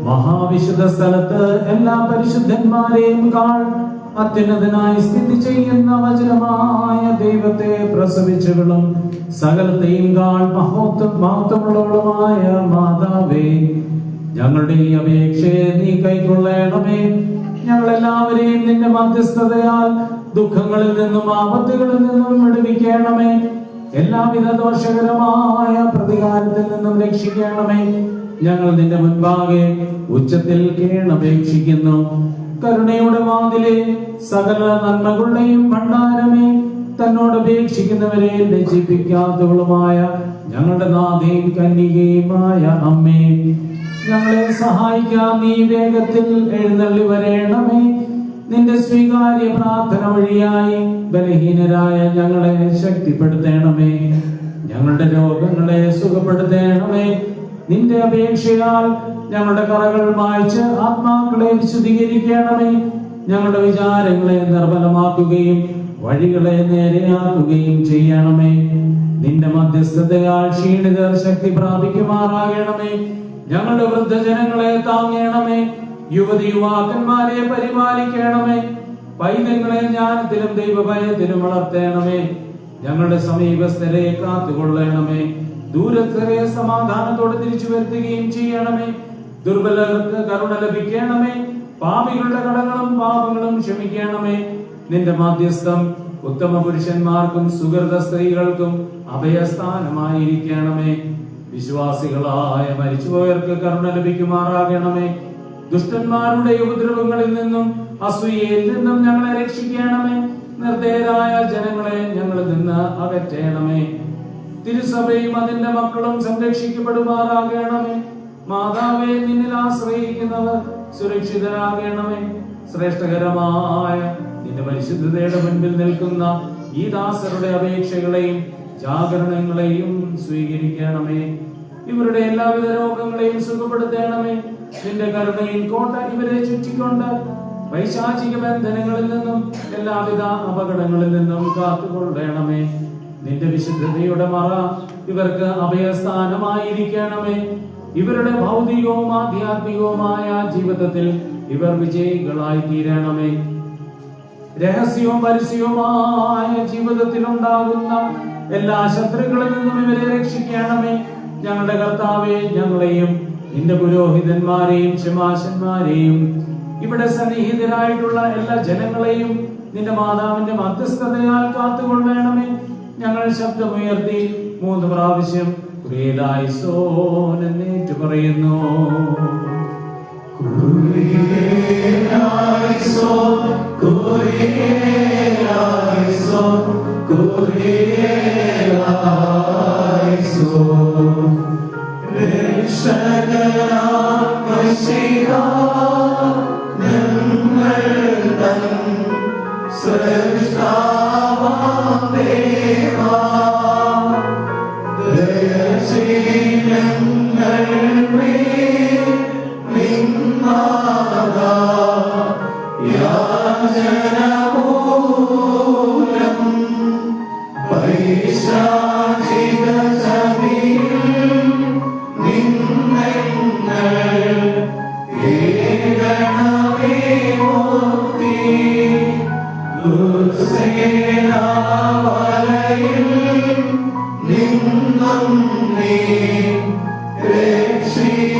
മഹാവിശുദ്ധ സ്ഥലത്ത് എല്ലാ പരിശുദ്ധന്മാരെയും കാൾ അത്യുന്നതനായി സ്ഥിതി ചെയ്യുന്ന വചനമായ ദൈവത്തെ പ്രസവിച്ചവളും സകലത്തെയും കാൾ മഹത്വമുള്ളവളുമായ മാതാവേ, ഞങ്ങളുടെ ഈ അപേക്ഷയെ നീ കൈക്കൊള്ളണമേ. ഞങ്ങളെല്ലാവരെയും നിന്റെ മധ്യസ്ഥതയാൽ ദുഃഖങ്ങളിൽ നിന്നും ആപത്തുകളിൽ നിന്നും വിടുവിക്കണമേ. എല്ലാവിധ ദോഷകരമായ പ്രതികാരത്തിൽ നിന്നും രക്ഷിക്കണമേ. ഞങ്ങൾ നിന്റെ മുൻപാകെ ഉച്ചത്തിൽ കേണപേക്ഷിക്കുന്നു. കരുണയുടെ വാതിലെ സകല നന്മകളുടെയും ഭണ്ഡാരമേ, തന്നോട് അപേക്ഷിക്കുന്നവരെ ലജ്ജിപ്പിക്കാത്തവളുമായ ഞങ്ങളുടെ നാഥയും കന്യകയുമായ അമ്മേ, ഞങ്ങളെ സഹായിക്കാൻ നീ വേഗത്തിൽ എഴുന്നള്ളി വരേണമേ. നിന്റെ സ്വീകാര്യ പ്രാർത്ഥന വഴിയായി ബലഹീനരായ ഞങ്ങളെ ശക്തിപ്പെടുത്തണമേ. ഞങ്ങളുടെ രോഗങ്ങളെ സുഖപ്പെടുത്തണമേ. നിന്റെ അപേക്ഷയാൽ ഞങ്ങളുടെ കറകൾ മായ്ച്ച് ആത്മാക്കളെ വിശുദ്ധീകരിക്കണമേ. ഞങ്ങളുടെ വിചാരങ്ങളെ നിർബലമാക്കുകയും വഴികളെ നേരെയാക്കുകയും ചെയ്യണമേ. നിന്റെ മധ്യസ്ഥതയാൽ ക്ഷീണിതർ ശക്തി പ്രാപിക്കുമാറാകണമേ. ഞങ്ങളുടെ വൃദ്ധജനങ്ങളെ താങ്ങണമേ. യുവതി യുവാക്കന്മാരെ പരിപാലിക്കണമേ. പൈതങ്ങളെ ജ്ഞാനത്തിലും ദൈവഭയത്തിലും വളർത്തണമേ. ഞങ്ങളുടെ സമീപസ്ഥരെ കാത്തുകൊള്ളണമേ. ദൂരസ്ഥരെ സമാധാനത്തോടെ തിരിച്ചു വരുത്തുകയും ചെയ്യണമേ. ദുർബലർക്ക് കരുണ ലഭിക്കണമേ. പാപികളുടെ കടങ്ങളും പാപങ്ങളും ക്ഷമിക്കണമേ. നിന്റെ മാധ്യസ്ഥം ഉത്തമ പുരുഷന്മാർക്കും സുഹൃത സ്ത്രീകൾക്കും അഭയസ്ഥാനമായിരിക്കണമേ. വിശ്വാസികളായ മരിച്ചുപോയവർക്ക് കരുണ ലഭിക്കുമാറാകണമേ. ദുഷ്ടന്മാരുടെ ഉപദ്രവങ്ങളിൽ നിന്നും അസൂയയിൽ നിന്നും ഞങ്ങളെ രക്ഷിക്കണമേ. നിർദ്ദയരായ ജനങ്ങളെ ഞങ്ങളിൽ നിന്ന് അകറ്റണമേ. തിരുസഭയും അതിന്റെ മക്കളും സംരക്ഷിക്കപ്പെടുമാറാകണമേ. മാതാവേ, നിന്നിൽ ആശ്രയിക്കുന്നവർ സുരക്ഷിതരാകണമേ. ശ്രേഷ്ഠകരമായ നിന്റെ പരിശുദ്ധതയുടെ മുൻപിൽ നിൽക്കുന്ന ഈ ദാസരുടെ അപേക്ഷകളെയും ജാഗരണങ്ങളെയും സ്വീകരിക്കണമേ. ഇവരുടെ എല്ലാവിധ രോഗങ്ങളെയും സുഖപ്പെടുത്തണമേ. നിന്റെ കരുണയിൽ കോട്ട ഇവരെ ചുറ്റിക്കൊണ്ട് പൈശാചിക ബന്ധനങ്ങളിൽ നിന്നും എല്ലാവിധ അപകടങ്ങളിൽ നിന്നും കാത്തുകൊള്ളണമേ. നിന്റെ വിശുദ്ധതയുടെ മറ ഇവർക്ക് അഭയസ്ഥാനമായിരിക്കണമേ. ഇവരുടെ ഭൗതികവും ആധ്യാത്മികവുമായ ജീവിതത്തിൽ ഇവർ വിജയികളായി തീരണമേ. രഹസ്യവും പരസ്യവുമായ ജീവിതത്തിൽ ഉണ്ടാകുന്ന എല്ലാ ശത്രുക്കളിൽ നിന്നും ഇവരെ രക്ഷിക്കണമേ. ഞങ്ങളുടെ കർത്താവേ, ഞങ്ങളെയും നിന്റെ പുരോഹിതന്മാരെയും ശമാശന്മാരെയും ഇവിടെ സന്നിഹിതരായിട്ടുള്ള എല്ലാ ജനങ്ങളെയും നിന്റെ മാതാവിന്റെ മധ്യസ്ഥതയാൽ കാത്തുകൊള്ളണമേ. ഞങ്ങൾ ശബ്ദമുയർത്തി 3 പ്രാവശ്യം കുരിയലായിസോൻ എന്നേറ്റു പറയുന്നു. കുരിയലായിസോൻ, കുരിയലായിസോൻ, കുരിയലായിസോൻ. രക്ഷകനാം മശീഹാ, ഞങ്ങൾ തൻ സ്രഷ്ടാവാം ദേവാ, ദയചെയ്യുങ്ങൾ മേൽ നിന്മാതാ, യാചനമൂലം പൈശാചിക ചതിയിൽ നിന്നെങ്ങൾ ഏകണമേ മുക്തി. ദുർസേനാവലയിൽ നിന്നും നീ രക്ഷിക്കണമേ.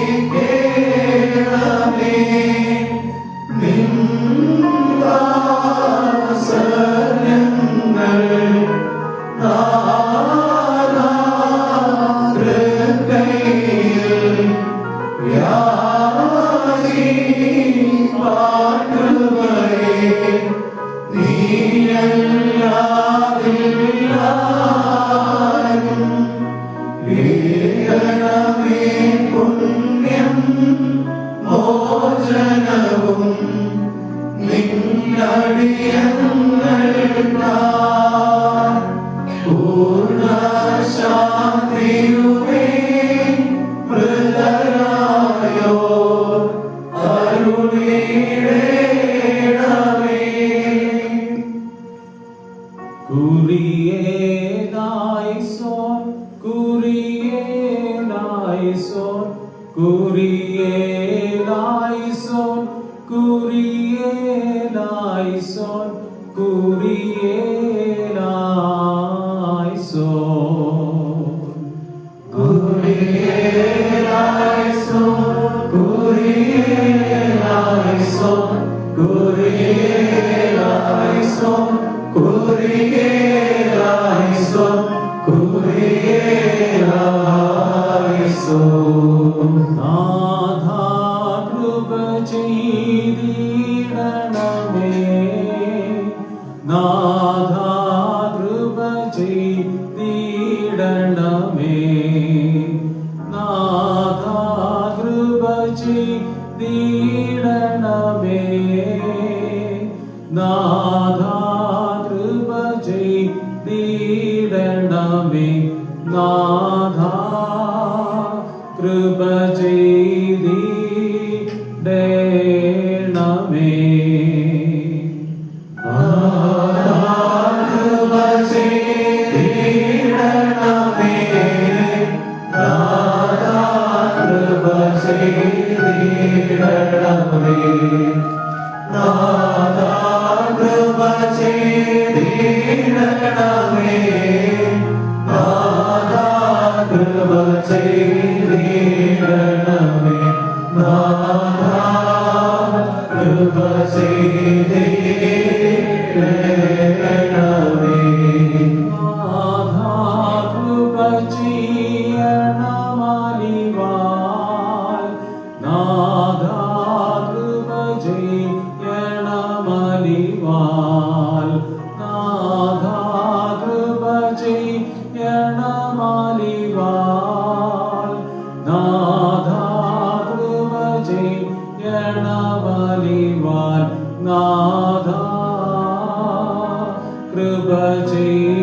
നിന്ദാസനങ്ങൾ നാദാതൃക്കൈയിൽ യാചിപ്പാട്ടുകയേ നീയല്ലാതില്ലാരും ഏകണമേ. പുണ്യം മോചനവും നിന്നടിയങ്ങൾക്കായി പൂർണ്ണ ശാന്തിയുമേ മൃതരായോ അരുളിയിടണമേ. കുരിയലായിസോൻ, കുരിയലായിസോൻ, കുരിയലായിസോൻ, കുരിയലായിസോൻ, കുരിയലായിസോൻ. കുരിയലായിസോൻ, കുരിയലായിസോൻ, കുരിയലായിസോൻ, കുരിയലായിസോൻ, കുരിയലായിസോൻ. നാഥാ കൃപ ചെയ്തിടണമേ. നാഥാ കൃപ ചെയ്തിടണമേ. നാഥാ കൃപ ചെയ്തിടണമേ. നാഥാ കൃപ ചെയ്തിടണമേ. നാഥാ കൃപ ചെയ്തിടണമേ. കൃപ ചെയ്തിടണമേ. കൃപ ചെയ്യണമേ. കൃപ ചെയ്യണമലിവാൽ നാഥാ കൃപ ചെയ്യണമലിവാൽ നാഥാ കൃപ ചെയ്യണമലിവാൽ നാഥാ കൃപ ചെയ്യണമലിവാൽ നാഥാ കൃപ ചെയ്യണമലിവാൽ നാഥാ കൃപ ചെയ്യണമലിവാൽ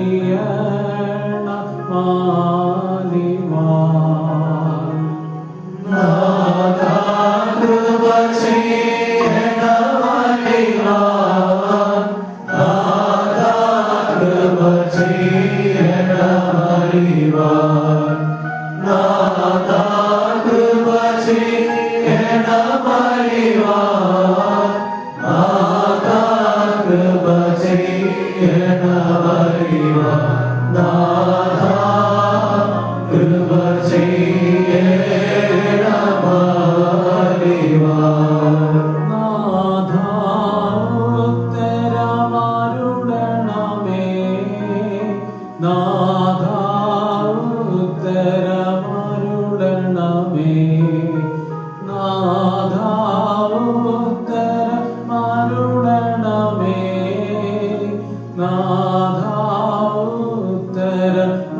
നാഥാ കൃപ ചെയ്യണമലിവാൽ നാഥാ കൃപ ചെയ്യണമലിവാൽ നാഥാ കൃപ ചെയ്യണമലിവാൽ നാഥാ കൃപ ചെയ്യണമലിവാൽ നാഥാ ഉത്തരമരുളണമേ നാഥാ ഉത്തരമരുളണമേ നാഥാ ഉത്തരമരുളണമേ നാഥാ ഉത്തരമരുളണമേ നാഥാ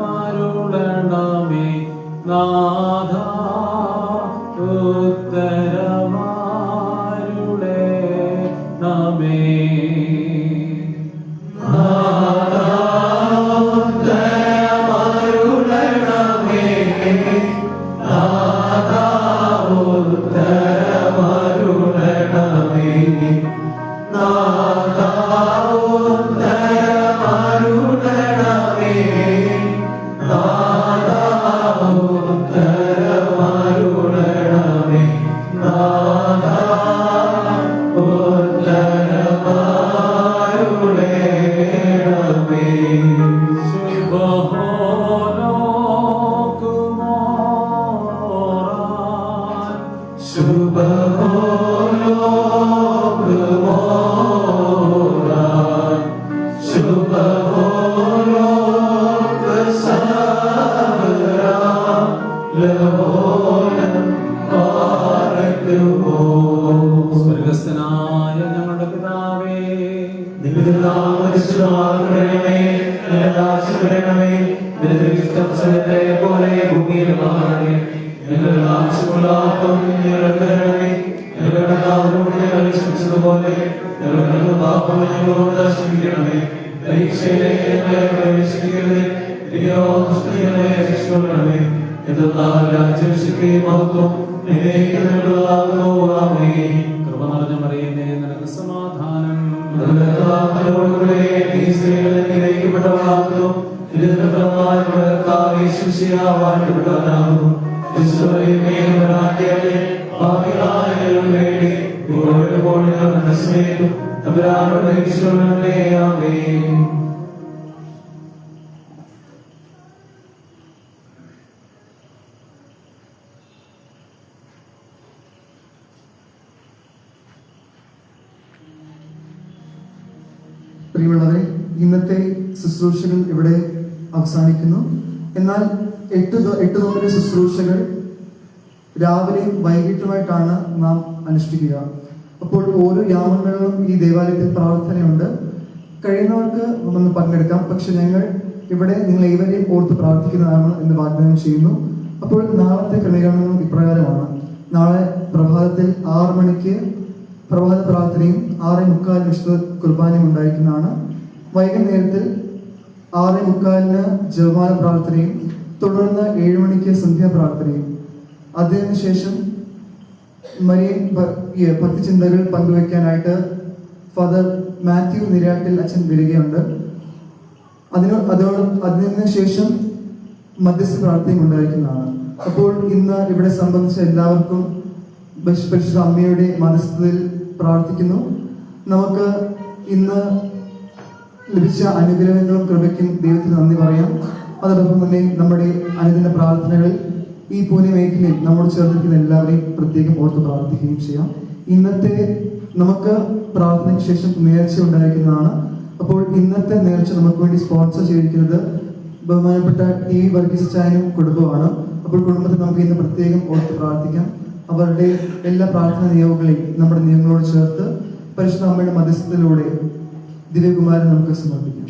ഉത്തരമരുളണമേ നാഥാ ഉത്തരമരുളണമേ നാഥാ ഉത്തരമരുളണമേ നാഥാ ഉത്തരമരുളണമേ നാഥാ ഉത്തരമരുളണമേ നാഥാ ഉത്തരമരുളണമേ സ്വർഗസ്ഥനായ ഞങ്ങളുടെ പിതാവേ പോലെ ഭൂമിയിലും ഞങ്ങളുടെ ആവശ്യമുള്ള ഞങ്ങളുടെ ക്ഷമിച്ചതുപോലെ ഞങ്ങളുടെ പാപം ഞങ്ങളോട് ക്ഷമിക്കണമേ. പരീക്ഷയിലേക്ക് ഞങ്ങളെ പ്രവേശിപ്പിക്കരുതേ. രക്ഷിക്കണമേ. എന്തെന്നാൽ രാജ്യം ശക്തിയും മഹത്വം നിനക്കുള്ളതാകുന്നു. ആമേൻ. കൃപ നിറഞ്ഞ മറിയമേ നിനക്ക് സമാധാനം പ്രിയമുള്ളവരെ, ഇന്നത്തെ ശുശ്രൂഷകൾ ഇവിടെ അവസാനിക്കുന്നു. എന്നാൽ എട്ട് നോമ്പിന്റെ ശുശ്രൂഷകൾ രാവിലെയും വൈകിട്ടുമായിട്ടാണ് നാം അനുഷ്ഠിക്കുക. അപ്പോൾ ഓരോ യാമങ്ങളിലും ഈ ദേവാലയത്തിൽ പ്രാർത്ഥനയുണ്ട്. കഴിയുന്നവർക്ക് വന്ന് പങ്കെടുക്കാം. പക്ഷെ ഞങ്ങൾ ഇവിടെ നിങ്ങൾ ഏവരെയും ഓർത്ത് പ്രാർത്ഥിക്കുന്നതാണ് എന്ന് വാഗ്ദാനം ചെയ്യുന്നു. അപ്പോൾ നാളത്തെ ക്രമീകരണങ്ങളും ഇപ്രകാരമാണ്. നാളെ പ്രഭാതത്തിൽ 6 മണിക്ക് പ്രഭാത പ്രാർത്ഥനയും 6:45 വിശുദ്ധ കുർബാനയും ഉണ്ടായിരിക്കുന്നതാണ്. വൈകുന്നേരത്തിൽ 6:45 ജപമാല പ്രാർത്ഥനയും തുടർന്ന് 7 മണിക്ക് സന്ധ്യാപ്രാർത്ഥനയും. അതിനുശേഷം മരിയൻ ഭക്തിചിന്തകൾ പങ്കുവെക്കാനായിട്ട് ഫാദർ മാത്യു നിരാട്ടിൽ അച്ഛൻ വരികയുണ്ട്. അതിനു ശേഷം മധ്യസ്ഥ പ്രാർത്ഥനയും ഉണ്ടായിരിക്കുന്നതാണ്. അപ്പോൾ ഇന്ന് ഇവിടെ സംബന്ധിച്ച എല്ലാവർക്കും പരിശുദ്ധ അമ്മയുടെ മധ്യസ്ഥതയിൽ പ്രാർത്ഥിക്കുന്നു. നമുക്ക് ഇന്ന് ലഭിച്ച അനുഗ്രഹങ്ങളും കൃപയ്ക്കും ദൈവത്തിന് നന്ദി പറയാം. അതോടൊപ്പം തന്നെ നമ്മുടെ അനുദിന പ്രാർത്ഥനകളിൽ ഈ പൂനെ മേഖലയിൽ നമ്മോട് ചേർന്നിരിക്കുന്ന എല്ലാവരെയും പ്രത്യേകം ഓർത്ത് പ്രാർത്ഥിക്കുകയും ചെയ്യാം. ഇന്നത്തെ നമുക്ക് പ്രാർത്ഥനയ്ക്ക് ശേഷം നേർച്ച ഉണ്ടായിരിക്കുന്നതാണ്. അപ്പോൾ ഇന്നത്തെ നേർച്ച നമുക്ക് വേണ്ടി സ്പോൺസർ ചെയ്തിരിക്കുന്നത് ബഹുമാനപ്പെട്ട ടി വർഗീസ് അച്ചായനും കുടുംബമാണ്. അപ്പോൾ കുടുംബത്തെ നമുക്ക് ഇന്ന് പ്രത്യേകം ഓർത്ത് പ്രാർത്ഥിക്കാം. അവരുടെ എല്ലാ പ്രാർത്ഥനാ നിയോഗങ്ങളെയും നമ്മുടെ നിയമങ്ങളോട് ചേർത്ത് പരിശുദ്ധ അമ്മയുടെ മധ്യസ്ഥതയിലൂടെ ദിവ്യകുമാരൻ നമുക്ക് സമർപ്പിക്കാം.